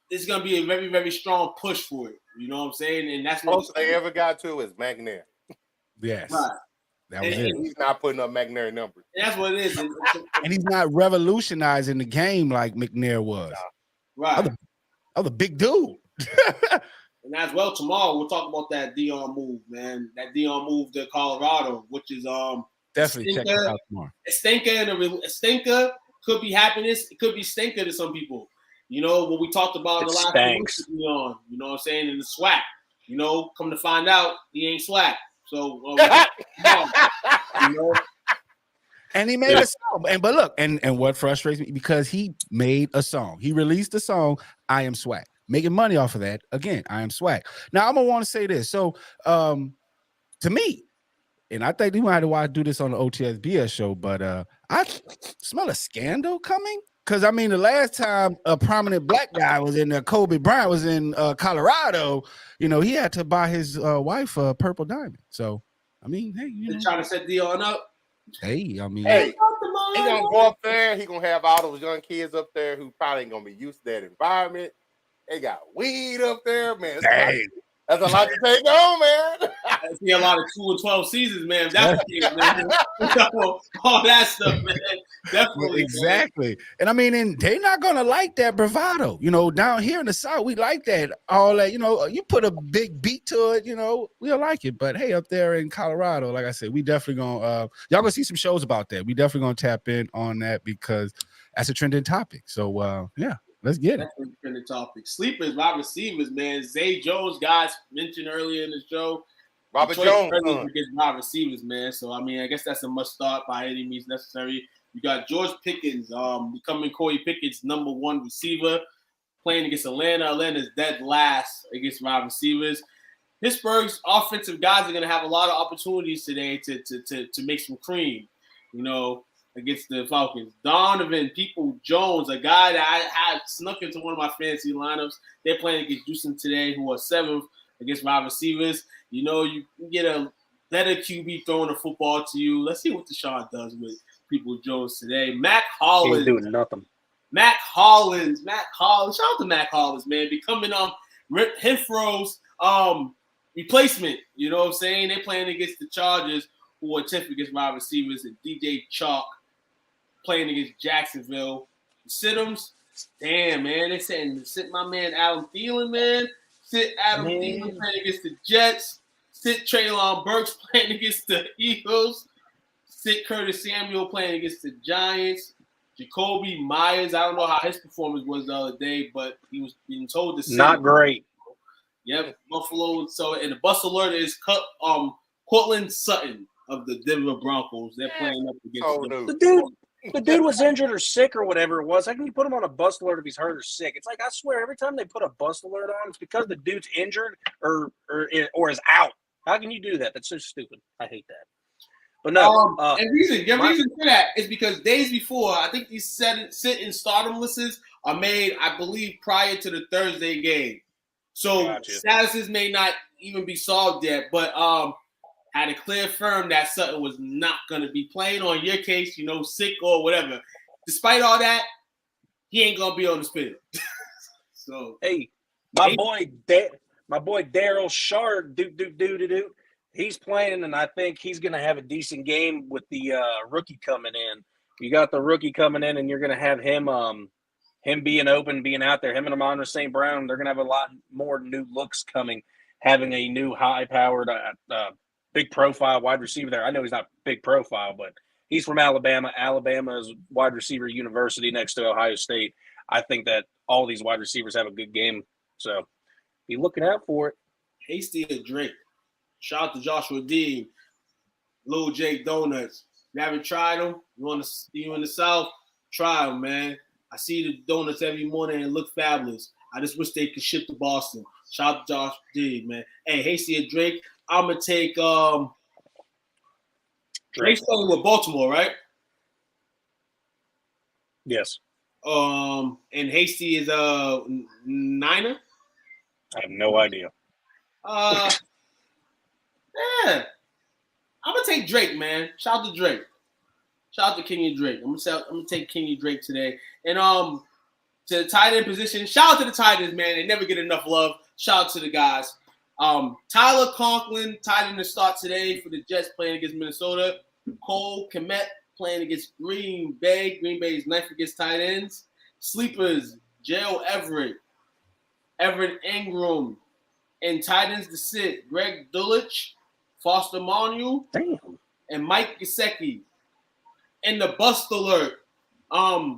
it's gonna be a very, very strong push for it. You know what I'm saying? And that's what most they ever got to is McNair. Yes. Right. That was it. He's not putting up McNair numbers. And that's what it is. And he's not revolutionizing the game like McNair was. Right. Other big dude. And as well, tomorrow we'll talk about that Dion move, man. That Dion move to Colorado, which is definitely check it out tomorrow. A stinker could be happiness. It could be stinker to some people. What we talked about in the last few weeks, Dion. You know what I'm saying? In the swag. Come to find out, he ain't swag. So, And he made a song. But look, and what frustrates me, because he made a song. He released a song, I Am Swag. Making money off of that. Again, I am swag. Now, I'm going to want to say this. So, to me, and I think we might have to do this on the OTSBS show, but I smell a scandal coming. Because, the last time a prominent black guy was in there, Kobe Bryant was in Colorado, he had to buy his wife a purple diamond. So, hey, they're trying to set Dion up. Hey, he's going to go up there. He's going to have all those young kids up there who probably ain't going to be used to that environment. They got weed up there, man. That's a lot to take on, man. I see a lot of 2 and 12 seasons, man. That's the case, man. All that stuff, man. Definitely. Exactly. Man. And I mean, and they're not gonna like that bravado. You know, down here in the South, we like that. All that, you know, you put a big beat to it, you know, we'll like it. But hey, up there in Colorado, like I said, we definitely gonna y'all gonna see some shows about that. We definitely gonna tap in on that because that's a trending topic. So yeah. Let's get it. That's a trending topic. Sleepers, wide receivers, man. Zay Jones, guys mentioned earlier in the show. Robert Jones against wide receivers, man. So I mean, I guess that's a must start by any means necessary. You got George Pickens, becoming Corey Pickett's #1 receiver, playing against Atlanta. Atlanta's dead last against wide receivers. Pittsburgh's offensive guys are going to have a lot of opportunities today to make some cream, you know, against the Falcons. Donovan Peoples-Jones, a guy that I had snuck into one of my fantasy lineups. They're playing against Houston today, who are 7th against wide receivers. You know, you can get a better QB throwing the football to you. Let's see what Deshaun does with Peoples-Jones today. Mac Hollins. He's doing nothing. Mac Hollins. Shout out to Mac Hollins, man. Becoming Rip Henfro's replacement. You know what I'm saying? They're playing against the Chargers, who are 10th against wide receivers, and DJ Chalk playing against Jacksonville. Sittums, damn, man. They're saying to sit my man Adam Thielen, man. Sit Adam Thielen playing against the Jets. Sit Treylon Burks playing against the Eagles. Sit Curtis Samuel playing against the Giants. Jacoby Myers, I don't know how his performance was the other day, but he was being told to sit. Not great. Yep, Buffalo. So, and the bus alert is Cortland Sutton of the Denver Broncos. They're playing up against them. The dude was injured or sick or whatever it was. How can you put him on a bust alert if he's hurt or sick? It's like, I swear, every time they put a bust alert on, it's because the dude's injured or is out. How can you do that? That's so stupid. I hate that. But no. And reason for that is because days before, I think these sit and stardom lists are made, I believe, prior to the Thursday game. So statuses may not even be solved yet, but had a clear firm that Sutton was not going to be playing on your case, you know, sick or whatever. Despite all that, he ain't going to be on the field. So hey, my boy Daryl Shard, he's playing, and I think he's going to have a decent game with the rookie coming in. You got the rookie coming in, and you're going to have him being open, being out there. Him and Amon St. Brown, they're going to have a lot more new looks coming, having a new high-powered big profile wide receiver there. I know he's not big profile, but he's from Alabama. Alabama is wide receiver university next to Ohio State. I think that all these wide receivers have a good game. So be looking out for it. Hasty and Drake. Shout out to Joshua Dean. Lil J Donuts. You haven't tried them? You in the South? Try them, man. I see the donuts every morning and look fabulous. I just wish they could ship to Boston. Shout out to Josh Dean, man. Hey, Hasty and Drake. I'm gonna take Drake's playing with Baltimore, right? Yes. And Hasty is Niner. I have no idea. Yeah. I'm gonna take Drake, man. Shout out to Drake. Shout out to Kenny Drake. I'm gonna take Kenny Drake today. And to the tight end position, shout out to the tight ends, man. They never get enough love. Shout out to the guys. Tyler Conklin, tight end to start today for the Jets playing against Minnesota. Cole Kmet playing against Green Bay. Green Bay's 9th against tight ends. Sleepers, Gerald Everett, Everett Ingram, and tight ends to sit, Greg Dulcich, Foster Manuel, and Mike Gesicki. And the bust alert, a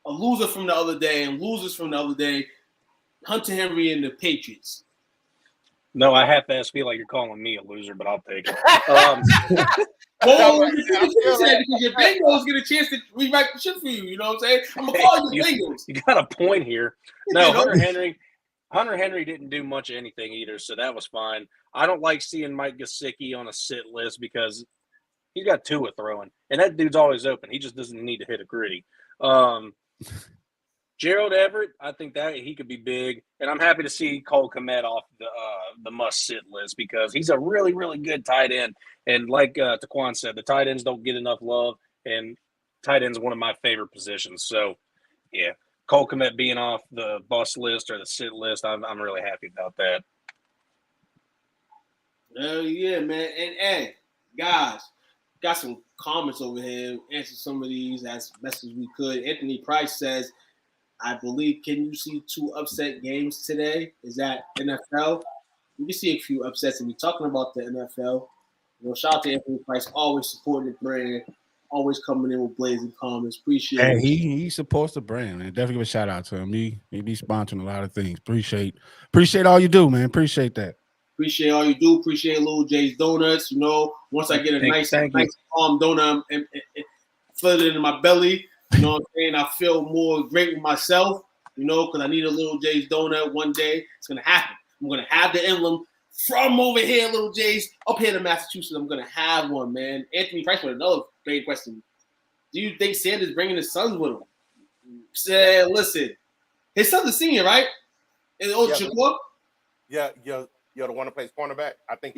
loser from the other day and losers from the other day, Hunter Henry and the Patriots. No, I have to feel like you're calling me a loser, but I'll take it. Well, because your Bengals get a chance to rewrite the shit for you. You know what I'm saying? I'm gonna call you Bengals. You got a point here. No, Hunter Henry didn't do much of anything either, so that was fine. I don't like seeing Mike Gesicki on a sit list because he's got Tua throwing, and that dude's always open. He just doesn't need to hit a gritty. Gerald Everett, I think that he could be big, and I'm happy to see Cole Kmet off the must-sit list because he's a really, really good tight end. And like Taquan said, the tight ends don't get enough love, and tight end's one of my favorite positions. So, yeah, Cole Kmet being off the bust list or the sit list, I'm really happy about that. Hell yeah, man. And hey, guys, got some comments over here. Answer some of these as best as we could. Anthony Price says, I believe, can you see 2 upset games today? Is that NFL? You can see a few upsets and be talking about the NFL. Shout out to Anthony Price, always supporting the brand, always coming in with blazing comments. Appreciate And it. he supports the brand, man. Definitely give a shout out to him. He be sponsoring a lot of things. Appreciate all you do, man. Appreciate that. Appreciate all you do. Appreciate Little J's Donuts. Once I get a nice calm donut and fill it in my belly, you know what I'm saying? I feel more great with myself, because I need a Little J's Donut one day. It's going to happen. I'm going to have the emblem from over here, Little J's, up here to Massachusetts. I'm going to have one, man. Anthony Price with another great question. Do you think Sanders bringing his sons with him? Said, listen, his son's a senior, right? In old Shakur? Yeah, the one that plays cornerback. I think.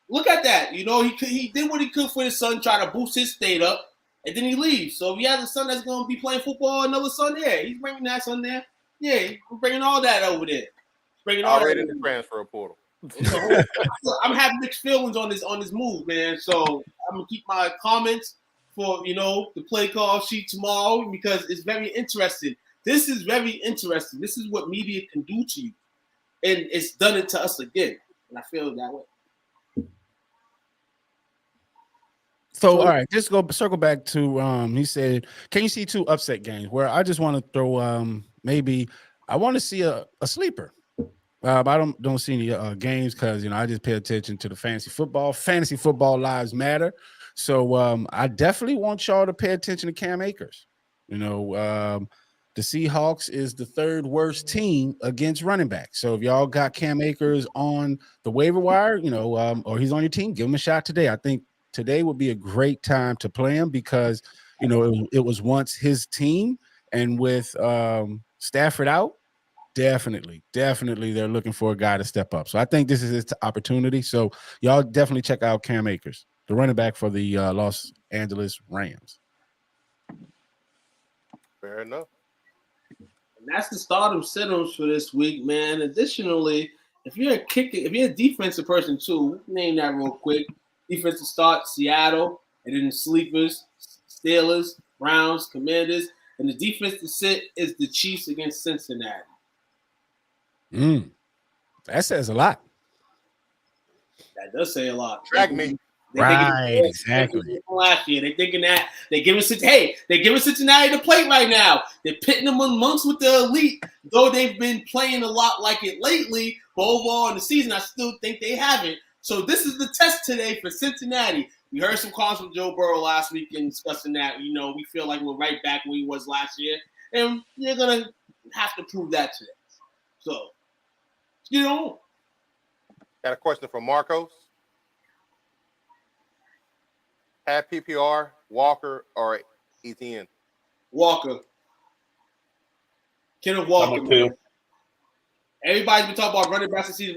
Look at that. He did what he could for his son, try to boost his state up, and then he leaves. So if he has a son that's going to be playing football, another son, he's bringing that son there. Yeah, we're bringing all that over there. Bringing all already that in the transfer portal. I'm having mixed feelings on this move, man. So I'm gonna keep my comments for the play call sheet tomorrow because it's very interesting. This is very interesting. This is what media can do to you, and it's done it to us again. And I feel that way. So all right, just circle back to he said, can you see 2 upset games? Where I just want to throw maybe I want to see a sleeper. I don't see any games because I just pay attention to the fantasy football. Fantasy football lives matter. So I definitely want y'all to pay attention to Cam Akers. The Seahawks is the 3rd worst team against running back. So if y'all got Cam Akers on the waiver wire, or he's on your team, give him a shot today. I think today would be a great time to play him because it was once his team, and with Stafford out. Definitely they're looking for a guy to step up. So I think this is his opportunity. So y'all definitely check out Cam Akers, the running back for the Los Angeles Rams. Fair enough. And that's the stardom sit-ups for this week, man. Additionally, if you're a defensive person too, name that real quick. Defensive start, Seattle, and then the sleepers, Steelers, Browns, Commanders, and the defense to sit is the Chiefs against Cincinnati. That says a lot. That does say a lot. Track me. Right, exactly. Last year, they're thinking that they're giving Cincinnati the plate right now. They're pitting them amongst with the elite, though they've been playing a lot like it lately. But overall in the season, I still think they haven't. So this is the test today for Cincinnati. We heard some calls from Joe Burrow last week in discussing that. We feel like we're right back where he was last year, and you're gonna have to prove that today. So. Got a question from Marcos. Have PPR, Walker, or Etienne? Walker. Kenneth Walker. Man. Everybody's been talking about running back this season.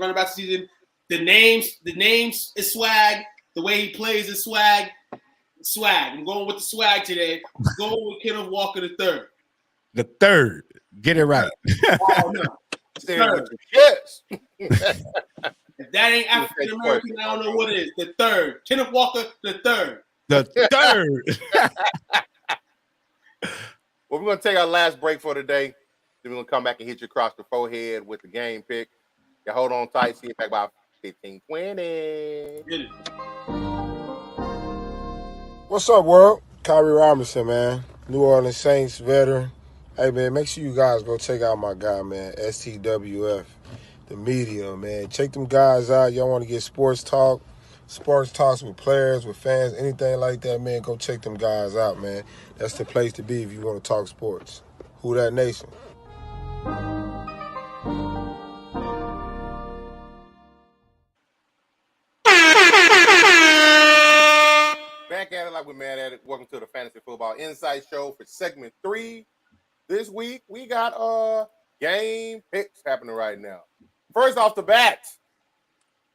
The names is swag. The way he plays is swag. I'm going with the swag today. I'm going with Kenneth Walker the 3rd. The 3rd. Get it right. Oh, no. Yes. If that ain't African American, I don't know what it is. The 3rd. Kenneth Walker, the 3rd. The 3rd. Well, we're going to take our last break for today. Then we're going to come back and hit you across the forehead with the game pick. You hold on tight. See you back about 15-20. What's up, world? Kyrie Robinson, man. New Orleans Saints veteran. Hey, man, make sure you guys go check out my guy, man, STWF, the media, man. Check them guys out. Y'all want to get sports talks with players, with fans, anything like that, man, go check them guys out, man. That's the place to be if you want to talk sports. Who that nation? Back at it like we're mad at it. Welcome to the Fantasy Football Insight Show for segment 3. This week, we got game picks happening right now. First off the bat,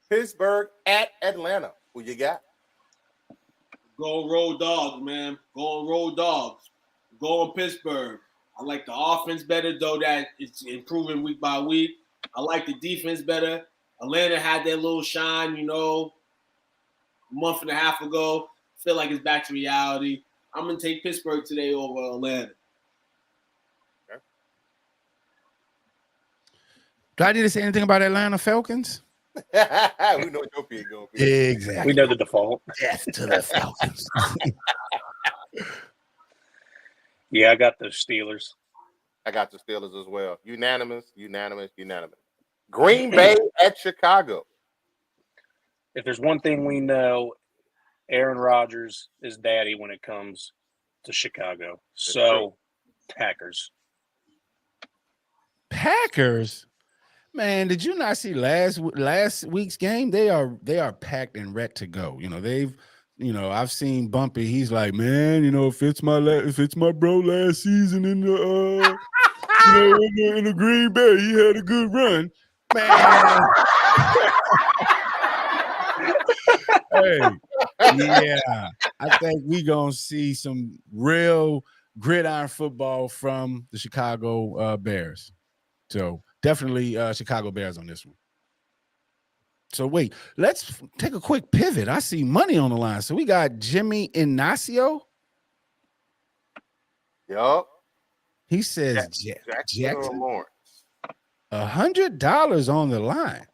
Pittsburgh at Atlanta. Who you got? Go Road Dogs, man. Go Road Dogs. Go on Pittsburgh. I like the offense better, though that it's improving week by week. I like the defense better. Atlanta had their little shine, month and a half ago. Feel like it's back to reality. I'm going to take Pittsburgh today over Atlanta. Okay. Do I need to say anything about Atlanta Falcons? We know what your pick going to be. Exactly. We know the default. Death to the Falcons. Yeah, I got those Steelers. I got the Steelers as well. Unanimous. Green Bay at Chicago. If there's one thing we know, Aaron Rodgers is daddy when it comes to Chicago. So, Packers. Packers? Man, did you not see last week's game? They are packed and ready to go. I've seen Bumpy. He's like, man, if it's my bro last season in the in the Green Bay, he had a good run, man. Hey, yeah, I think we gonna see some real gridiron football from the Chicago Bears. So definitely Chicago Bears on this one. So wait, let's take a quick pivot. I see money on the line. So we got Jimmy Ignacio. Yup. He says Jackson Lawrence. $100 on the line.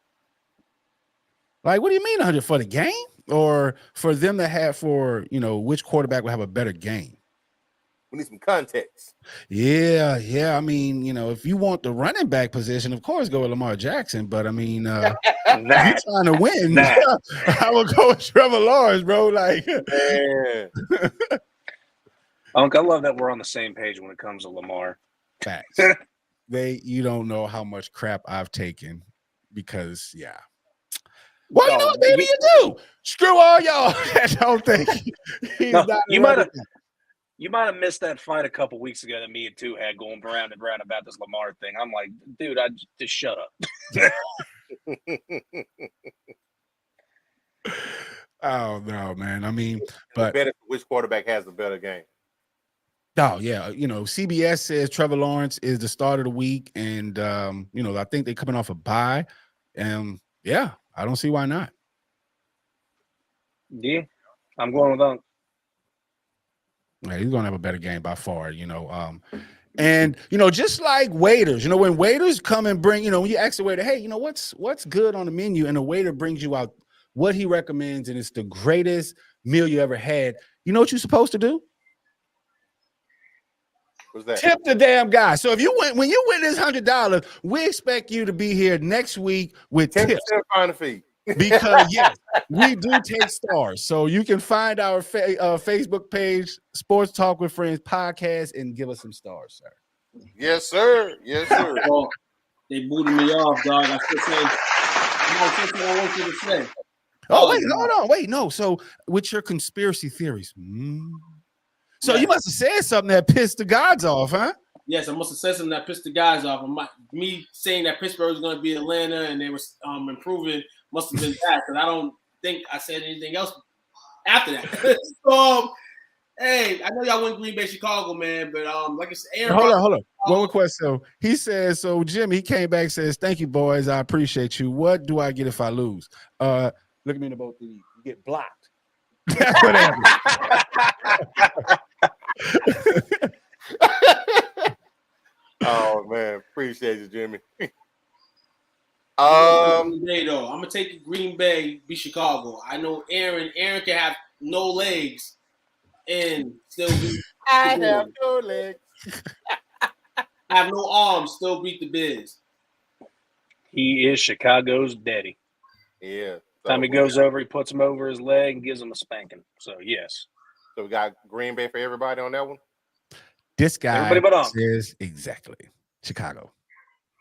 Like, what do you mean 100 for the game, or for them to have which quarterback will have a better game? We need some context. Yeah. I mean, if you want the running back position, of course, go with Lamar Jackson. But I mean, you're trying to win. I would go with Trevor Lawrence, bro. Like, man. Unc, I love that we're on the same page when it comes to Lamar. Facts. You don't know how much crap I've taken because, yeah. Well, you know what, maybe you do. Screw all y'all that don't think he's not. You might have missed that fight a couple weeks ago that me and two had going round and round about this Lamar thing. I'm like, dude, I just shut up. Oh no, man. I mean, but which quarterback has the better game? Oh yeah, CBS says Trevor Lawrence is the start of the week, and I think they're coming off a bye, and yeah, I don't see why not. Yeah, I'm going with Unc. Yeah, he's gonna have a better game by far, and just like waiters, when waiters come and bring, when you ask the waiter, hey, what's good on the menu, and the waiter brings you out what he recommends, and it's the greatest meal you ever had. You know what you're supposed to do? What's that? Tip the damn guy. So when you win this $100, we expect you to be here next week with 10% tips. Final fee. Because yes, we do take stars. So you can find our Facebook page, Sports Talk with Friends podcast, and give us some stars, sir. Yes, sir. Well, they booted me off, dog. I still say I want you to say. Oh, wait, hold on. Wait, no. So with your conspiracy theories, so you must have said something that pissed the gods off, huh? Yes, I must have said something that pissed the guys off. Me saying that Pittsburgh was going to be Atlanta and they were improving must have been that, because I don't think I said anything else after that. So, hey, I know y'all went Green Bay, Chicago, man, but like I said, Aaron. Hold on. One more question. So he says, Jimmy, he came back and says, thank you, boys. I appreciate you. What do I get if I lose? Look at me in the both of you. You get blocked. That's what happens. Oh man, appreciate you, Jimmy. Green Bay, though. I'm gonna take Green Bay, be Chicago. I know Aaron can have no legs and still beat. I have no legs. Have no arms, still beat the Biz. He is Chicago's daddy. Yeah. Time he goes over, he puts him over his leg and gives him a spanking. So yes. So we got Green Bay for everybody on that one. This guy says exactly Chicago.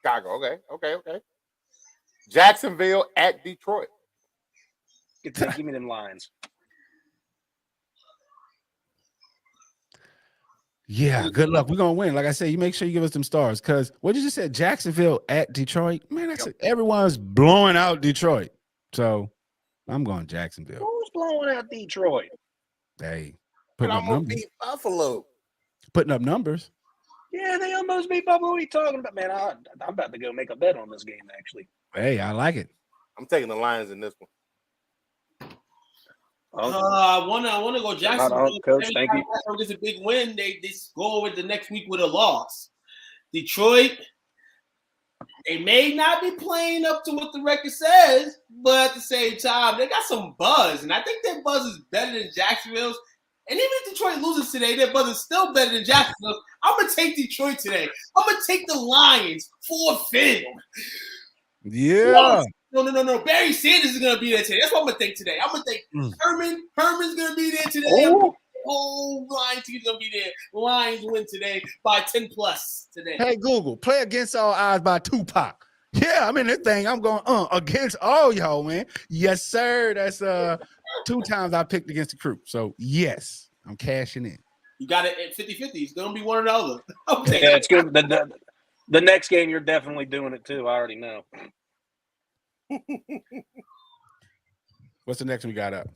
Okay. Jacksonville at Detroit. Give me them lines. Yeah, good luck. We're gonna win. Like I said, you make sure you give us them stars. Because what you just said, Jacksonville at Detroit. Man, everyone's blowing out Detroit. So I'm going Jacksonville. Who's blowing out Detroit? Hey, putting up numbers. Beat Buffalo. Putting up numbers. Yeah, they almost beat Buffalo. What are you talking about, man? I'm about to go make a bet on this game, actually. Hey, I like it. I'm taking the Lions in this one. I wanna go Jacksonville. Coach, Every thank time you. Jacksonville gets a big win, they go over the next week with a loss. Detroit, they may not be playing up to what the record says, but at the same time, they got some buzz, and I think their buzz is better than Jacksonville's. And even if Detroit loses today, their buzz is still better than Jacksonville's. I'm gonna take Detroit today. I'm gonna take the Lions for a fin. Yeah. No. Barry Sanders is gonna be there today. That's what I'm gonna think today. I'm gonna think Herman. Herman's gonna be there today. Oh. Whole Lions team's gonna be there. Lions win today by 10+ today. Hey, Google, play Against All Odds by Tupac. Yeah, I'm in this thing. I'm going against all y'all, man. Yes, sir. That's 2 times I picked against the crew. So yes, I'm cashing in. You got it at 50-50. It's gonna be one or the other. Okay. Yeah, it's good. The next game, you're definitely doing it too. I already know. What's the next one we got up?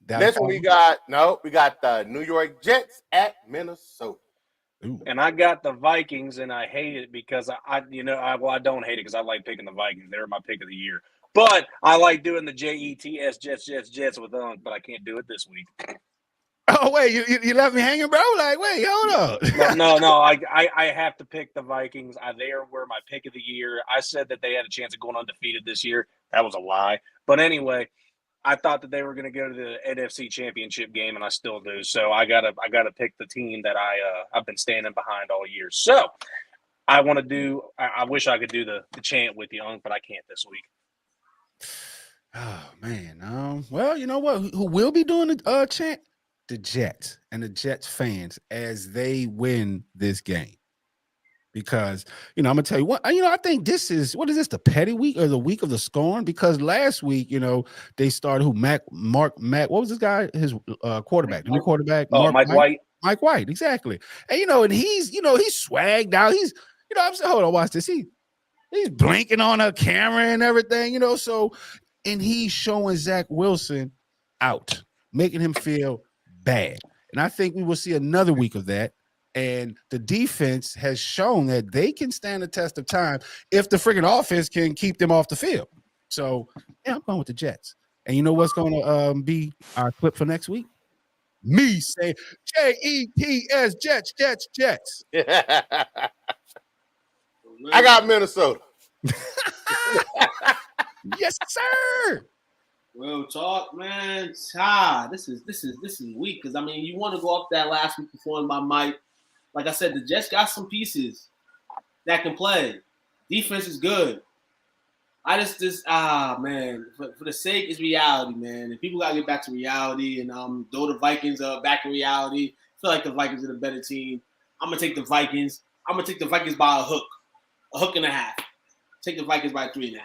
Next one we got the New York Jets at Minnesota. Ooh. And I got the Vikings, and I hate it because I don't hate it because I like picking the Vikings. They're my pick of the year. But I like doing the JETS Jets with them, but I can't do it this week. Oh wait, you left me hanging, bro. Like, wait, hold up. No. I have to pick the Vikings. They were my pick of the year. I said that they had a chance of going undefeated this year. That was a lie. But anyway, I thought that they were going to go to the NFC Championship game, and I still do. So I gotta pick the team that I've been standing behind all year. So I want to do. I wish I could do the chant with you, but I can't this week. Oh man. Well, you know what? Who will be doing the chant? The Jets and the Jets fans as they win this game. Because, I'm going to tell you what, I think this is the petty week or the week of the scorn? Because last week, they started Mac, what was this guy? His quarterback, the new quarterback? Mike White. Mike White, exactly. And, and he's swagged out. He's, I'm saying, hold on, watch this. He's blinking on a camera and everything, and he's showing Zach Wilson out, making him feel bad. And I think we will see another week of that. And the defense has shown that they can stand the test of time if the freaking offense can keep them off the field. So, yeah, I'm going with the Jets. And you know what's going to be our clip for next week? Me saying Jets, Jets. I got Minnesota. Yes, sir. Real talk, man. This is weak because you want to go off that last week performance by Mike. Like I said, the Jets got some pieces that can play. Defense is good. Man. For the sake, it's reality, man. And people gotta get back to reality. And though the Vikings are back in reality, I feel like the Vikings are the better team. I'm gonna take the Vikings. I'm gonna take the Vikings by a hook and a half. Take the Vikings by 3.5.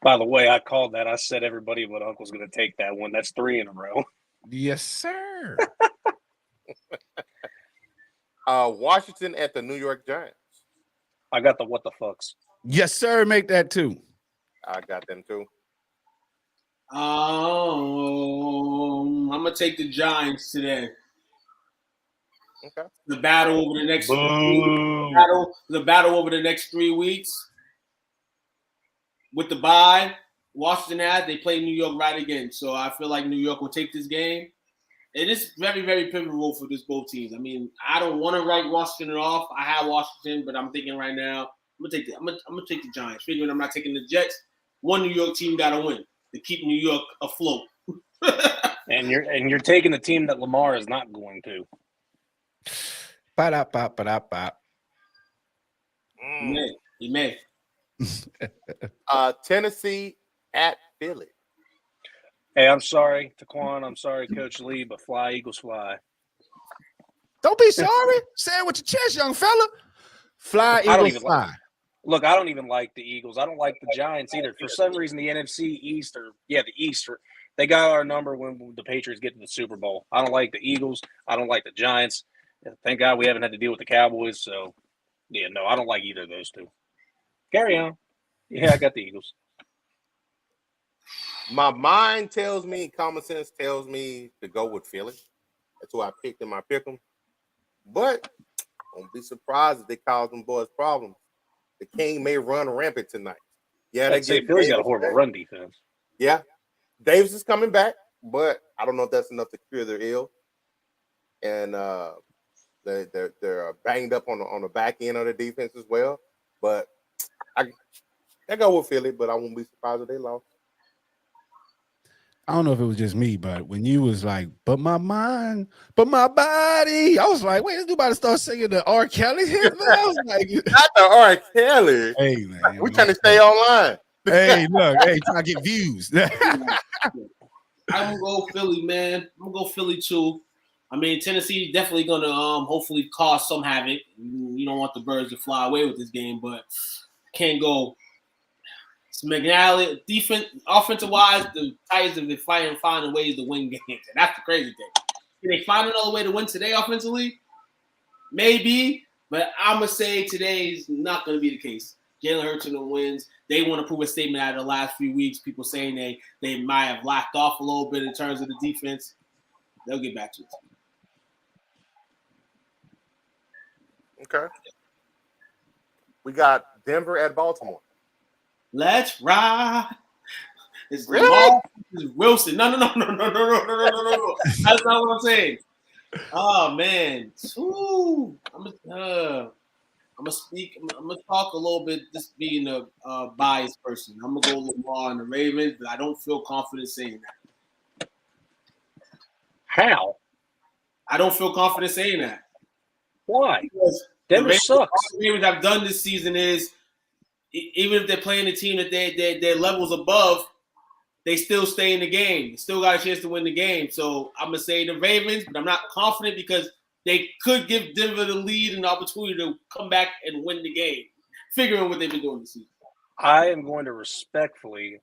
By the way, I called that. I said everybody but Uncle's going to take that one. That's 3 in a row. Yes, sir. Washington at the New York Giants. I got the what the fucks. Yes, sir. Make that 2. I got them too. I'm gonna take the Giants today. Okay. The battle over the next 3 weeks. With the bye, Washington they play New York right again. So I feel like New York will take this game. It is very, very pivotal for both teams. I don't want to write Washington off. I have Washington, but I'm thinking right now, I'm gonna take the Giants. Figuring I'm not taking the Jets. One New York team gotta win to keep New York afloat. and you're taking the team that Lamar is not going to. Ba-da-ba-ba-da-ba. He may. Tennessee at Philly. Hey, I'm sorry, Taquan. I'm sorry, Coach Lee, but fly, Eagles, fly. Don't be sorry. Say it with your chest, young fella. Fly, Eagles, fly. Look, I don't even like the Eagles. I don't like the Giants either. For some reason, the NFC East, the East, they got our number when the Patriots get to the Super Bowl. I don't like the Eagles. I don't like the Giants. Thank God we haven't had to deal with the Cowboys. So, yeah, no, I don't like either of those two. Carry on. Yeah, I got the Eagles. My mind tells me, common sense tells me to go with Philly. That's who I picked in my pick'em. But don't be surprised if they cause them boys problems. The King may run rampant tonight. Yeah, Philly's got a horrible run defense. Yeah, Davis is coming back. but I don't know if that's enough to cure their ill. And they're banged up on the back end of the defense as well. But I go with Philly, but I won't be surprised if they lost. I don't know if it was just me, but when you was like, but my mind, but my body, I was like, wait, this dude about to start singing the R. Kelly hit, man. I was like, not the R. Kelly. Hey, man. We're trying to stay online. Hey, look, hey, trying to get views. I'm gonna go Philly, man. I'm gonna go Philly too. I mean, Tennessee definitely gonna hopefully cause some havoc. You don't want the birds to fly away with this game, but can't go. McNally, defense, offensive wise, the Titans have been finding ways to win games, and that's the crazy thing. Can they find another way to win today offensively? Maybe, but I'm gonna say today is not gonna be the case. Jalen Hurts wins. They want to prove a statement out of the last few weeks. People saying they might have lacked off a little bit in terms of the defense. They'll get back to it. Okay. We got Denver at Baltimore. Let's ride. It's really? Lamar, it's Wilson. No. That's not what I'm saying. Oh man. Ooh. I'm gonna talk a little bit. Just being a biased person, I'm gonna go Lamar and the Ravens, but I don't feel confident saying that. How? I don't feel confident saying that. Why? Because Denver sucks. All the Ravens have done this season is, even if they're playing a team that their levels above, they still stay in the game. They still got a chance to win the game. So I'm gonna say the Ravens, but I'm not confident because they could give Denver the lead and the opportunity to come back and win the game, figuring what they've been doing this season. I am going to respectfully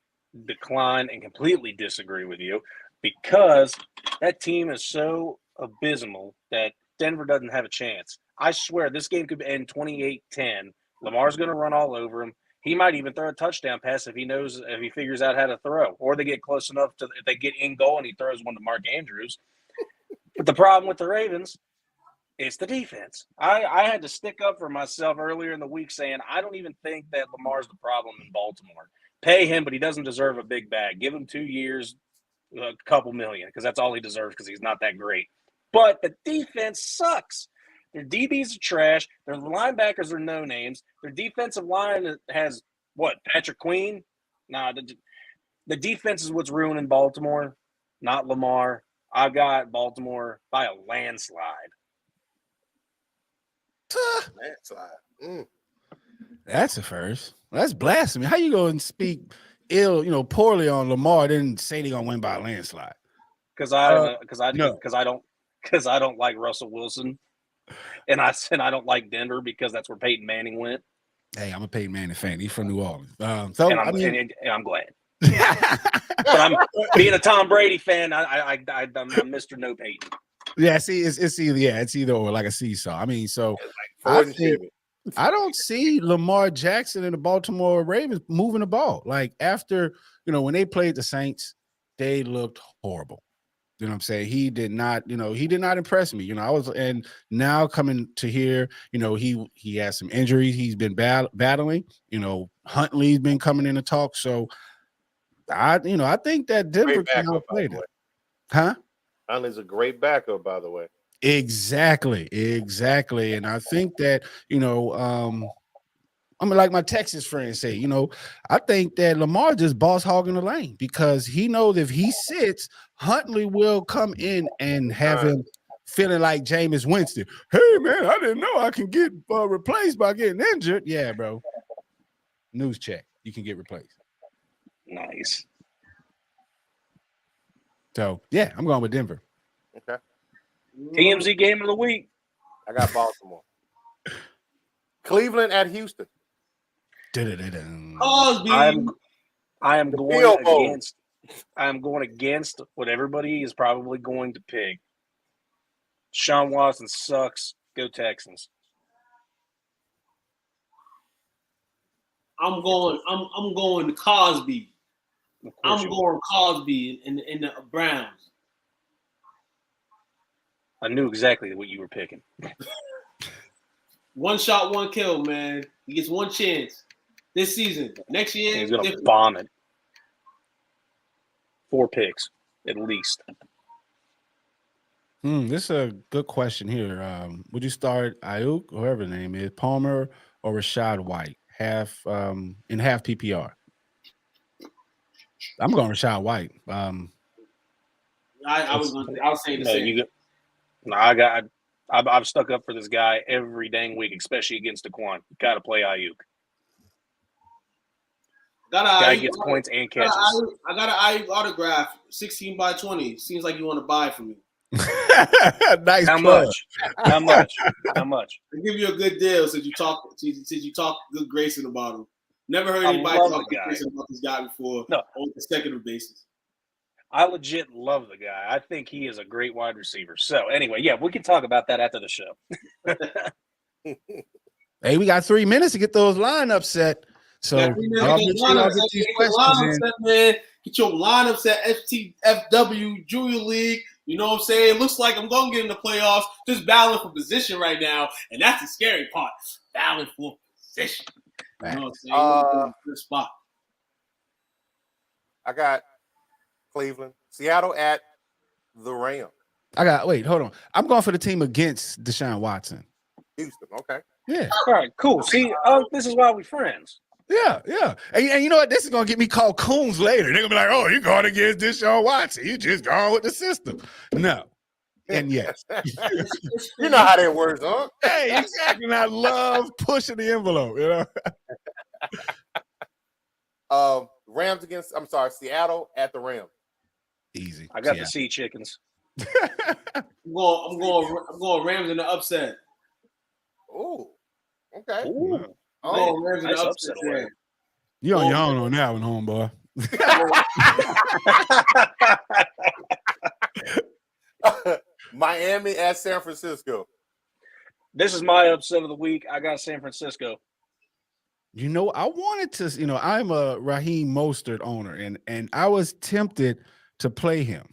decline and completely disagree with you because that team is so abysmal that Denver doesn't have a chance. I swear this game could end 28-10. Lamar's going to run all over him. He might even throw a touchdown pass if he figures out how to throw, or they get close enough to if they get in goal and he throws one to Mark Andrews. But the problem with the Ravens, it's the defense. I had to stick up for myself earlier in the week saying I don't even think that Lamar's the problem in Baltimore. Pay him, but he doesn't deserve a big bag. Give him 2 years, a couple million, because that's all he deserves because he's not that great. But the defense sucks. Their DBs are trash. Their linebackers are no names. Their defensive line has what? Patrick Queen? Nah, the defense is what's ruining Baltimore, not Lamar. I've got Baltimore by a landslide. Landslide. That's a first. That's blasphemy. How you go and speak poorly on Lamar, then say they're gonna win by a landslide? Because I don't like Russell Wilson. And I don't like Denver because that's where Peyton Manning went. Hey, I'm a Peyton Manning fan. He's from New Orleans. I'm glad. But being a Tom Brady fan, I'm Mr. No Peyton. Yeah, see, it's either or, like a seesaw. I mean, so I don't see Lamar Jackson and the Baltimore Ravens moving the ball. Like after, when they played the Saints, they looked horrible. You know what I'm saying? He did not impress me. And now coming to here, he has some injuries. He's been battling. Huntley's been coming in to talk. So I think that Denver can outplay them. Huh? Huntley's a great backup, by the way. Exactly. And I think that, I'm like my Texas friends say, I think that Lamar just boss hogging the lane because he knows if he sits, Huntley will come in and have him feeling like Jameis Winston. Hey, man, I didn't know I can get replaced by getting injured. Yeah, bro. News check. You can get replaced. Nice. So, yeah, I'm going with Denver. Okay. TMZ game of the week. I got Baltimore. Cleveland at Houston. I am going against what everybody is probably going to pick. Sean Watson sucks. Go Texans. I'm going Cosby. I'm going Cosby in the Browns. I knew exactly what you were picking. One shot, one kill, man. He gets one chance this season. Next year, he's going to bomb it. 4 picks. at least. This is a good question here. Would you start Ayuk, whoever the name is, Palmer or Rashad White, half PPR? I'm going Rashad White. I was saying the same. I've stuck up for this guy every dang week, especially against Daquan. Got to play Ayuk. Guy gets points and catches. I got an Ayuk autograph, 16 by 20. Seems like you want to buy from me. Nice. How much? How much? How much? I'll give you a good deal since you talk good gracing about him. Never heard anybody talk good gracing about this guy before on a consecutive basis. I legit love the guy. I think he is a great wide receiver. So anyway, yeah, we can talk about that after the show. Hey, we got 3 minutes to get those lineups set. So get your lineups at STWF Junior League. You know what I'm saying? It looks like I'm going to get in the playoffs, just battling for position right now. And that's the scary part, battling for position. You know what I'm saying? Good spot. I got Cleveland, Seattle at the Rams. Wait, hold on. I'm going for the team against Deshaun Watson. Houston, okay. Yeah. All right, cool. See, this is why we're friends. Yeah. And you know what? This is going to get me called coons later. They're going to be like, oh, you're going against Deshaun Watson. You just gone with the system. No. And yes. You know how that works, huh? Hey, exactly. And I love pushing the envelope, you know? Seattle at the Rams. Easy. I got the Sea Chickens. I'm going Rams in the upset. Oh, okay. Ooh. Oh, Rams in the upset. You on your own on that one, homeboy. Miami at San Francisco. This is my upset of the week. I got San Francisco. You know, I wanted to, I'm a Raheem Mostert owner, and I was tempted to play him.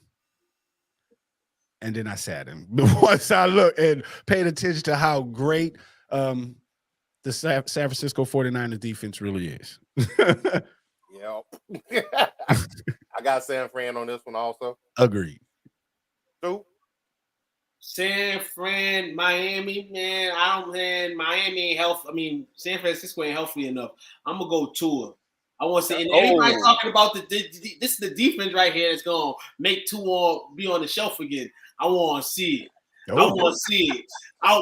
And then I sat him. But once I looked and paid attention to how great the San Francisco 49ers defense really is. Yep. I got San Fran on this one also. Agreed. So, San Fran, Miami, man. Miami ain't healthy. I mean, San Francisco ain't healthy enough. I'm gonna go Tua. I want to say, and everybody talking about this is the defense right here that's gonna make Tua be on the shelf again. I want to see it. I want to see it.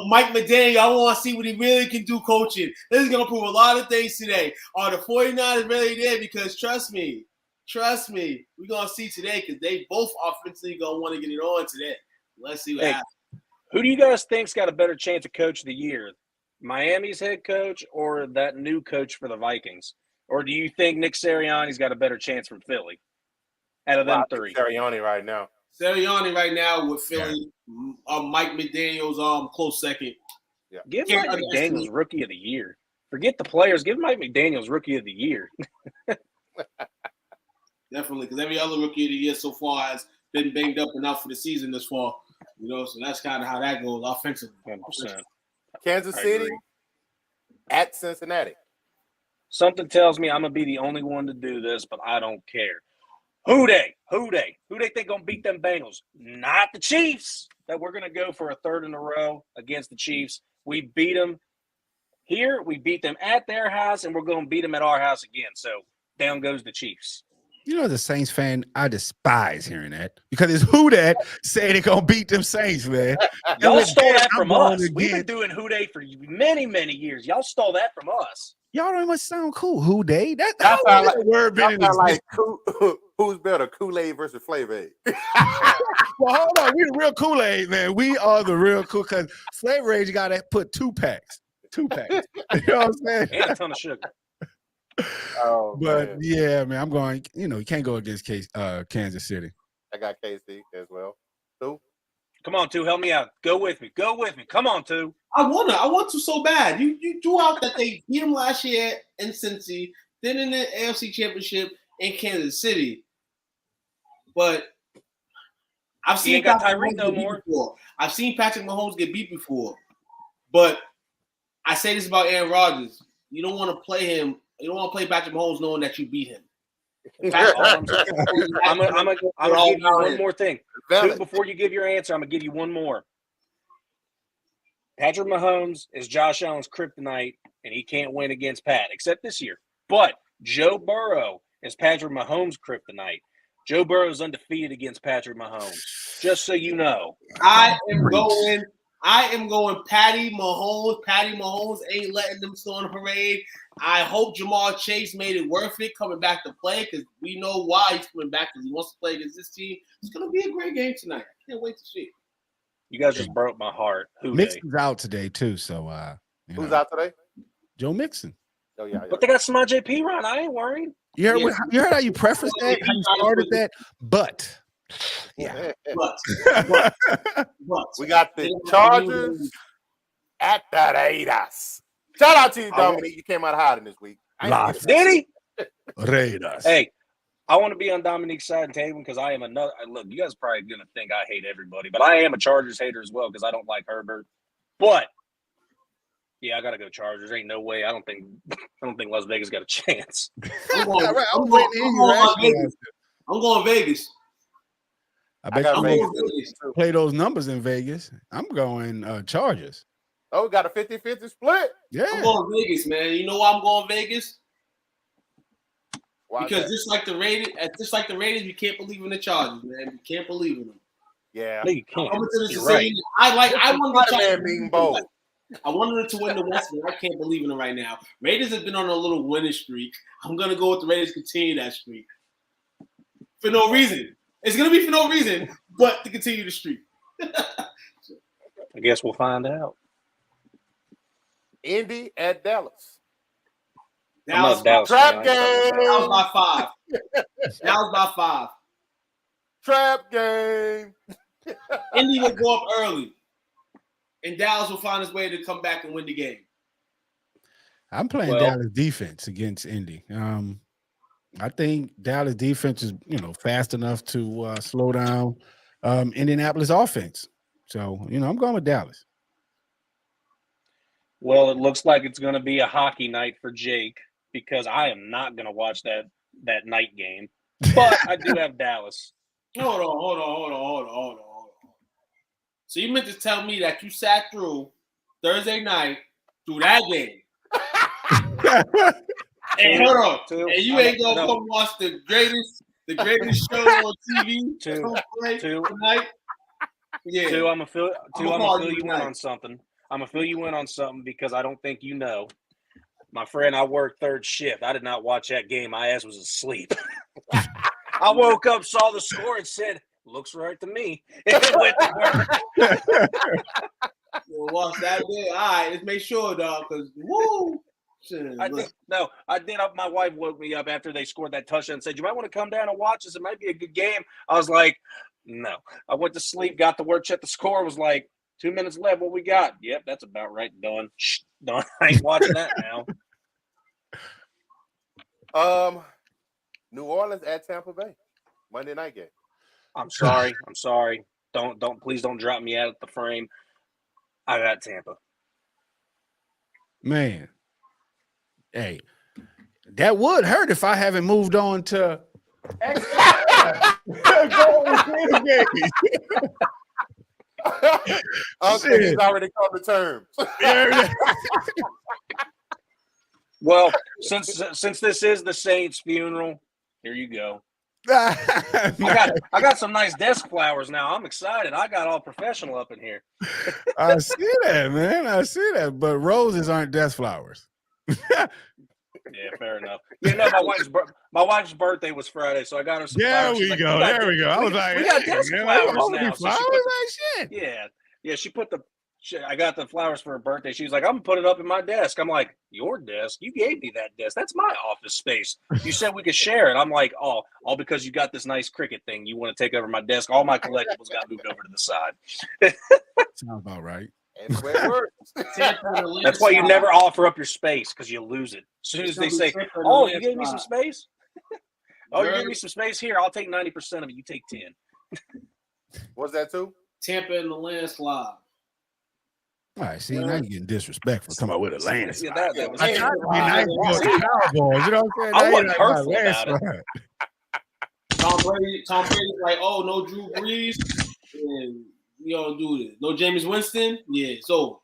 Mike McDaniel, I want to see what he really can do coaching. This is going to prove a lot of things today. Are the 49ers really there? Because trust me, we're going to see today because they both offensively going to want to get it on today. Let's see what happens. Who do you guys think's got a better chance of coach of the year? Miami's head coach or that new coach for the Vikings? Or do you think Nick Sirianni's got a better chance from Philly out of them three? Sirianni right now. Sirianni right now with Philly. Mike McDaniel's close second. Yeah. Give Mike McDaniel's Rookie of the Year. Forget the players. Give Mike McDaniel's Rookie of the Year. Definitely, because every other Rookie of the Year so far has been banged up and out for the season this fall. So that's kind of how that goes offensively. 100%. Kansas City at Cincinnati. Something tells me I'm going to be the only one to do this, but I don't care. Who they think going to beat them Bengals? Not the Chiefs. That we're going to go for a third in a row against the Chiefs. We beat them here. We beat them at their house, and we're going to beat them at our house again. So down goes the Chiefs. You know, as a Saints fan, I despise hearing that because it's who that say they're going to beat them Saints, man. Y'all stole that from us. We've been doing who they for many, many years. Y'all stole that from us. Y'all don't even sound cool. Who they? That sound like a word been like who's better, Kool-Aid versus Flavor Aid? Well, hold on. We're the real Kool-Aid, man. We are the real cool because Flavor Aid, you got to put 2 packs. 2 packs. You know what I'm saying? And a ton of sugar. But yeah, man, I'm going, you can't go against Kansas City. I got KC as well. Two. Come on, two, help me out. Go with me. Come on, two. I want to so bad. You threw out that they beat them last year in Cincy, then in the AFC Championship in Kansas City. But I've seen Tyreek no more. Before. I've seen Patrick Mahomes get beat before. But I say this about Aaron Rodgers. You don't want to play him. You don't want to play Patrick Mahomes knowing that you beat him. In fact, I'm gonna give you one more thing. Two, before you give your answer, I'm gonna give you one more. Patrick Mahomes is Josh Allen's kryptonite, and he can't win against Pat, except this year. But Joe Burrow is Patrick Mahomes' kryptonite. Joe Burrow is undefeated against Patrick Mahomes. Just so you know. I am going Patty Mahomes. Patty Mahomes ain't letting them stay on the parade. I hope Jamar Chase made it worth it coming back to play because we know why he's coming back because he wants to play against this team. It's going to be a great game tonight. I can't wait to see it. You guys just broke my heart. Mixon's out today too, so who's out today? Joe Mixon. Oh yeah. But they got some IJP run. I ain't worried. You heard how you preface that? How you started that? But we got the Chargers at the Raiders. Shout out to you, Dominique. You came out hiding this week. Did he? Raiders. Hey, I want to be on Dominique's side and table because I am another. Look, you guys are probably going to think I hate everybody, but I am a Chargers hater as well because I don't like Herbert. But yeah, I got to go Chargers. Ain't no way. I don't think Las Vegas got a chance. I'm going Vegas. I bet you play those numbers in Vegas. I'm going Chargers. Oh, we got a 50-50 split. Yeah. I'm going Vegas, man. You know why I'm going Vegas? Why because that? just like the Raiders, you can't believe in the Chargers, man. You can't believe in them. Yeah. No, you can't. You're right. I wanted it to win the West, but I can't believe in them right now. Raiders have been on a little winning streak. I'm gonna go with the Raiders to continue that streak. For no reason. It's gonna be for no reason, but to continue the streak. I guess we'll find out. Indy at Dallas. Dallas trap game. Dallas by 5. Dallas by 5. Trap game. Indy will go up early, and Dallas will find his way to come back and win the game. I'm playing Dallas defense against Indy. I think Dallas defense is, fast enough to slow down Indianapolis offense. So, I'm going with Dallas. Well, it looks like it's going to be a hockey night for Jake because I am not going to watch that night game. But I do have Dallas. Hold on. So you meant to tell me that you sat through Thursday night through that game? And hold on, and you ain't gonna come watch the greatest show on TV tonight? Yeah. I'm gonna fill you in on something. I'm gonna fill you in on something because I don't think you know. My friend, I worked third shift. I did not watch that game. My ass was asleep. I woke up, saw the score, and said, "Looks right to me." And went to work. Well, watch that game. All right, let's make sure, dog, because woo. I did. My wife woke me up after they scored that touchdown and said, "You might want to come down and watch this. It might be a good game." I was like, "No." I went to sleep, got to work, checked the score. Was like 2 minutes left. What we got? Yep, that's about right. Done. Done. I ain't watching that now. New Orleans at Tampa Bay, Monday night game. I'm sorry. Please don't drop me out of the frame. I got Tampa. Man. Hey, that would hurt if I haven't moved on to He's already come to terms. Well, since this is the Saints' funeral, here you go. I got some nice desk flowers now. I'm excited. I got all professional up in here. I see that, man. I see that. But roses aren't desk flowers. Yeah, fair enough. My wife's birthday was Friday, so I got her some flowers. There we go. I was like, we got desk flowers now. Shit. Yeah. I got the flowers for her birthday. She was like, "I'm gonna put it up in my desk." I'm like, "Your desk? You gave me that desk. That's my office space. You said we could share it." I'm like, "Oh, all because you got this nice cricket thing. You want to take over my desk? All my collectibles got moved over to the side." Sounds about right. That's the way it works. That's why you never offer up your space because you lose it. As soon as they say, "Oh, you gave me some space." Oh, you gave me some space here. I'll take 90% of it. You take 10. What's that too? Tampa in the landslide. All right, see, now you're getting disrespectful. Talking about with a landslide. Yeah, that was I tried to be nice about the Cowboys. You know what I'm saying? I Now wasn't you're hurtful like, about it. landslide. Tom Brady's like, oh, no Drew Brees, and we don't do this. No Jameis Winston, yeah, it's over.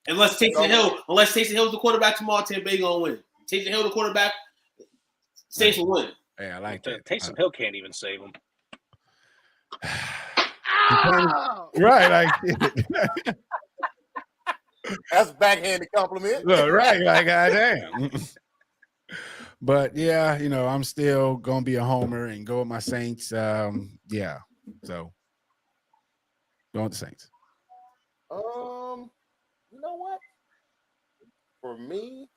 Unless Taysom Hill's the quarterback tomorrow, Tampa Bay gonna win. Taysom Hill the quarterback, Saints will win. Hey, I like that. Taysom Hill can't even save him. Right, like That's a backhanded compliment. right, like goddamn. But yeah, you know, I'm still gonna be a homer and go with my Saints. Yeah, so going with the Saints. You know what? For me,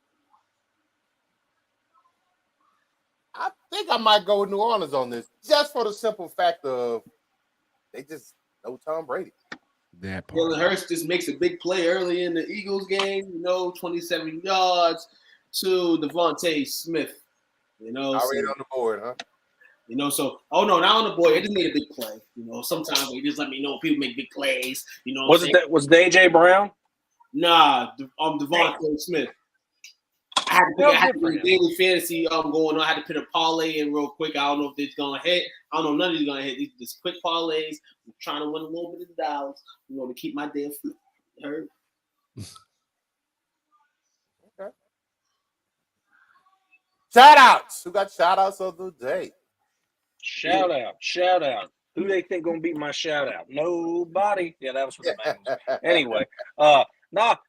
I think I might go with New Orleans on this, just for the simple fact of they just know Tom Brady. That part. Jalen Hurts just makes a big play early in the Eagles game, 27 yards to Devontae Smith. Already on the board, huh? So not on the board. It just made a big play. Sometimes they just let me know people make big plays. Was it AJ Brown? Nah, Devontae Smith. I had to put daily fantasy going on. I had to put a parlay in real quick. I don't know if it's gonna hit. I don't know none of these gonna hit. These just quick parlays. I'm trying to win a little bit of dollars, to keep my day afloat. Heard? Okay. Shout outs. Who got shout outs of the day? Shout out. Who they think gonna beat my shout out? Nobody. Yeah, that was for the Bengals. Anyway,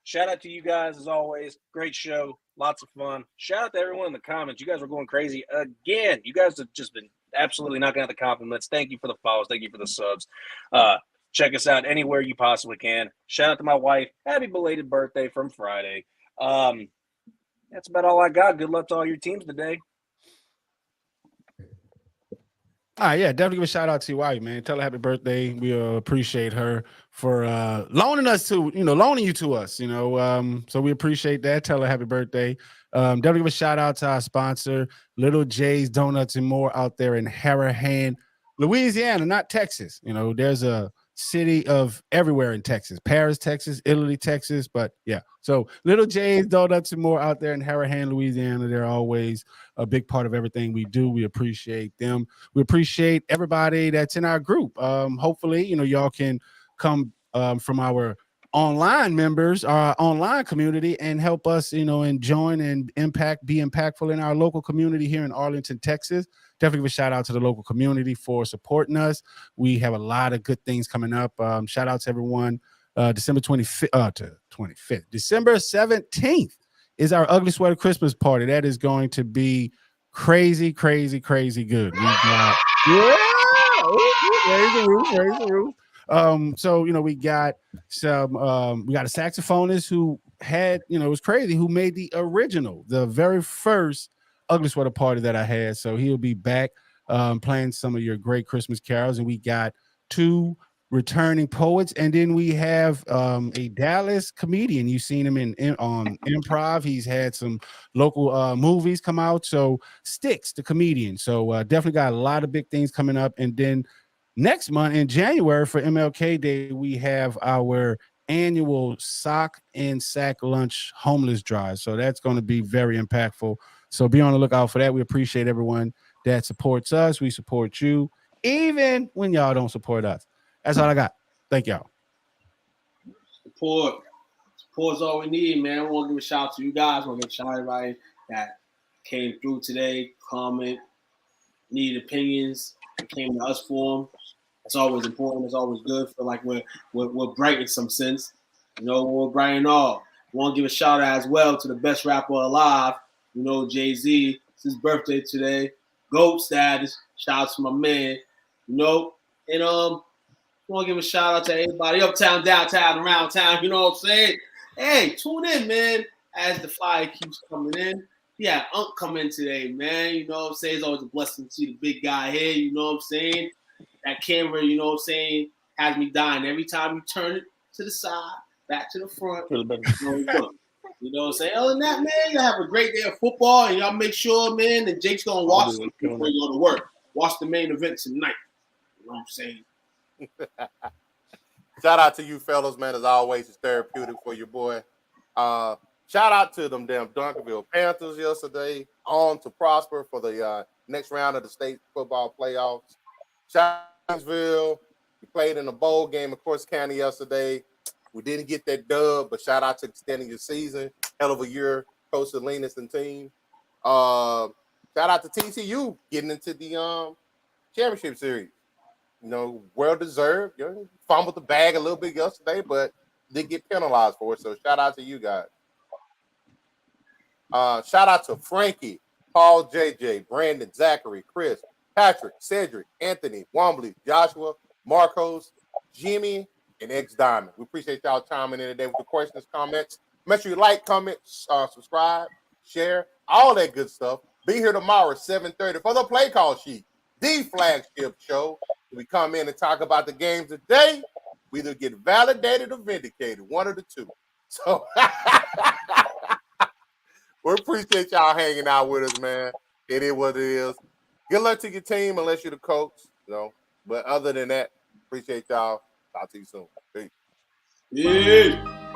shout out to you guys as always. Great show. Lots of fun. Shout out to everyone in the comments. You guys are going crazy again. You guys have just been absolutely knocking out the compliments. Thank you for the follows. Thank you for the subs. Check us out anywhere you possibly can. Shout out to my wife. Happy belated birthday from Friday. That's about all I got. Good luck to all your teams today. All right, yeah, definitely give a shout out to your wife, man. Tell her happy birthday. We appreciate her for loaning you to us, so we appreciate that. Tell her happy birthday. Definitely give a shout out to our sponsor, Little J's Donuts and More out there in Harahan, Louisiana, not Texas. There's a city of everywhere in Texas, Paris, Texas, Italy, Texas, but yeah. So Little J's Donuts and More out there in Harahan, Louisiana. They're always a big part of everything we do. We appreciate them. We appreciate everybody that's in our group. Hopefully, y'all can come from our online members, our online community, and help us, and join and be impactful in our local community here in Arlington, Texas. Definitely give a shout out to the local community for supporting us. We have a lot of good things coming up. Shout out to everyone. December 25th, December 17th is our Ugly Sweater Christmas party. That is going to be crazy, crazy, crazy good. We got raise the roof. So we got some we got a saxophonist who had, it was crazy, who made the very first Ugly Sweater party that I had. So he'll be back playing some of your great Christmas carols. And we got 2 returning poets, and then we have a Dallas comedian. You've seen him on improv. He's had some local movies come out. So Sticks, the comedian. So definitely got a lot of big things coming up. And then next month in January for MLK Day, we have our annual sock and sack lunch homeless drive. So that's going to be very impactful. So be on the lookout for that. We appreciate everyone that supports us. We support you, even when y'all don't support us. That's all I got. Thank y'all. Support is all we need, man. I want to give a shout out to you guys. I want to give a shout out to everybody that came through today, comment, needed opinions, and came to us for them. It's always important. It's always good. Feel like we're bright in some sense. We're bright and all. I want to give a shout out as well to the best rapper alive. Jay-Z. It's his birthday today. GOAT status. Shout out to my man. And I want to give a shout out to everybody uptown, downtown, around town. You know what I'm saying? Hey, tune in, man, as the flyer keeps coming in. Yeah, Unc come in today, man. You know what I'm saying? It's always a blessing to see the big guy here. You know what I'm saying? That camera, you know what I'm saying, has me dying. Every time you turn it to the side, back to the front, you know what I'm saying? Other than that, man, you have a great day of football, and y'all make sure, man, that Jake's going to watch it before you go to work. Watch the main event tonight. You know what I'm saying? Shout out to you fellas, man. As always, it's therapeutic for your boy. Shout out to them damn Duncanville Panthers yesterday. On to prosper for the next round of the state football playoffs. Shout out to Gainesville. We played in a bowl game of Course County yesterday. We didn't get that dub, but shout out to extending your season. Hell of a year, Coach Salinas and team. Shout out to TCU getting into the championship series. You know, well deserved. You know, fumbled the bag a little bit yesterday, but did get penalized for it. So shout out to you guys. Shout out to Frankie, Paul, JJ, Brandon, Zachary, Chris, Patrick, Cedric, Anthony, Wombly, Joshua, Marcos, Jimmy, and X Diamond. We appreciate y'all chiming in today with the questions, comments. Make sure you like, comment, subscribe, share, all that good stuff. Be here tomorrow at 7:30 for the Play Call Sheet, the flagship show. We come in and talk about the games today. We either get validated or vindicated, one of the two. So we appreciate y'all hanging out with us, man. It is what it is. Good luck to your team unless you're the coach, you know. But other than that, appreciate y'all. Talk to you soon. Peace. Yeah.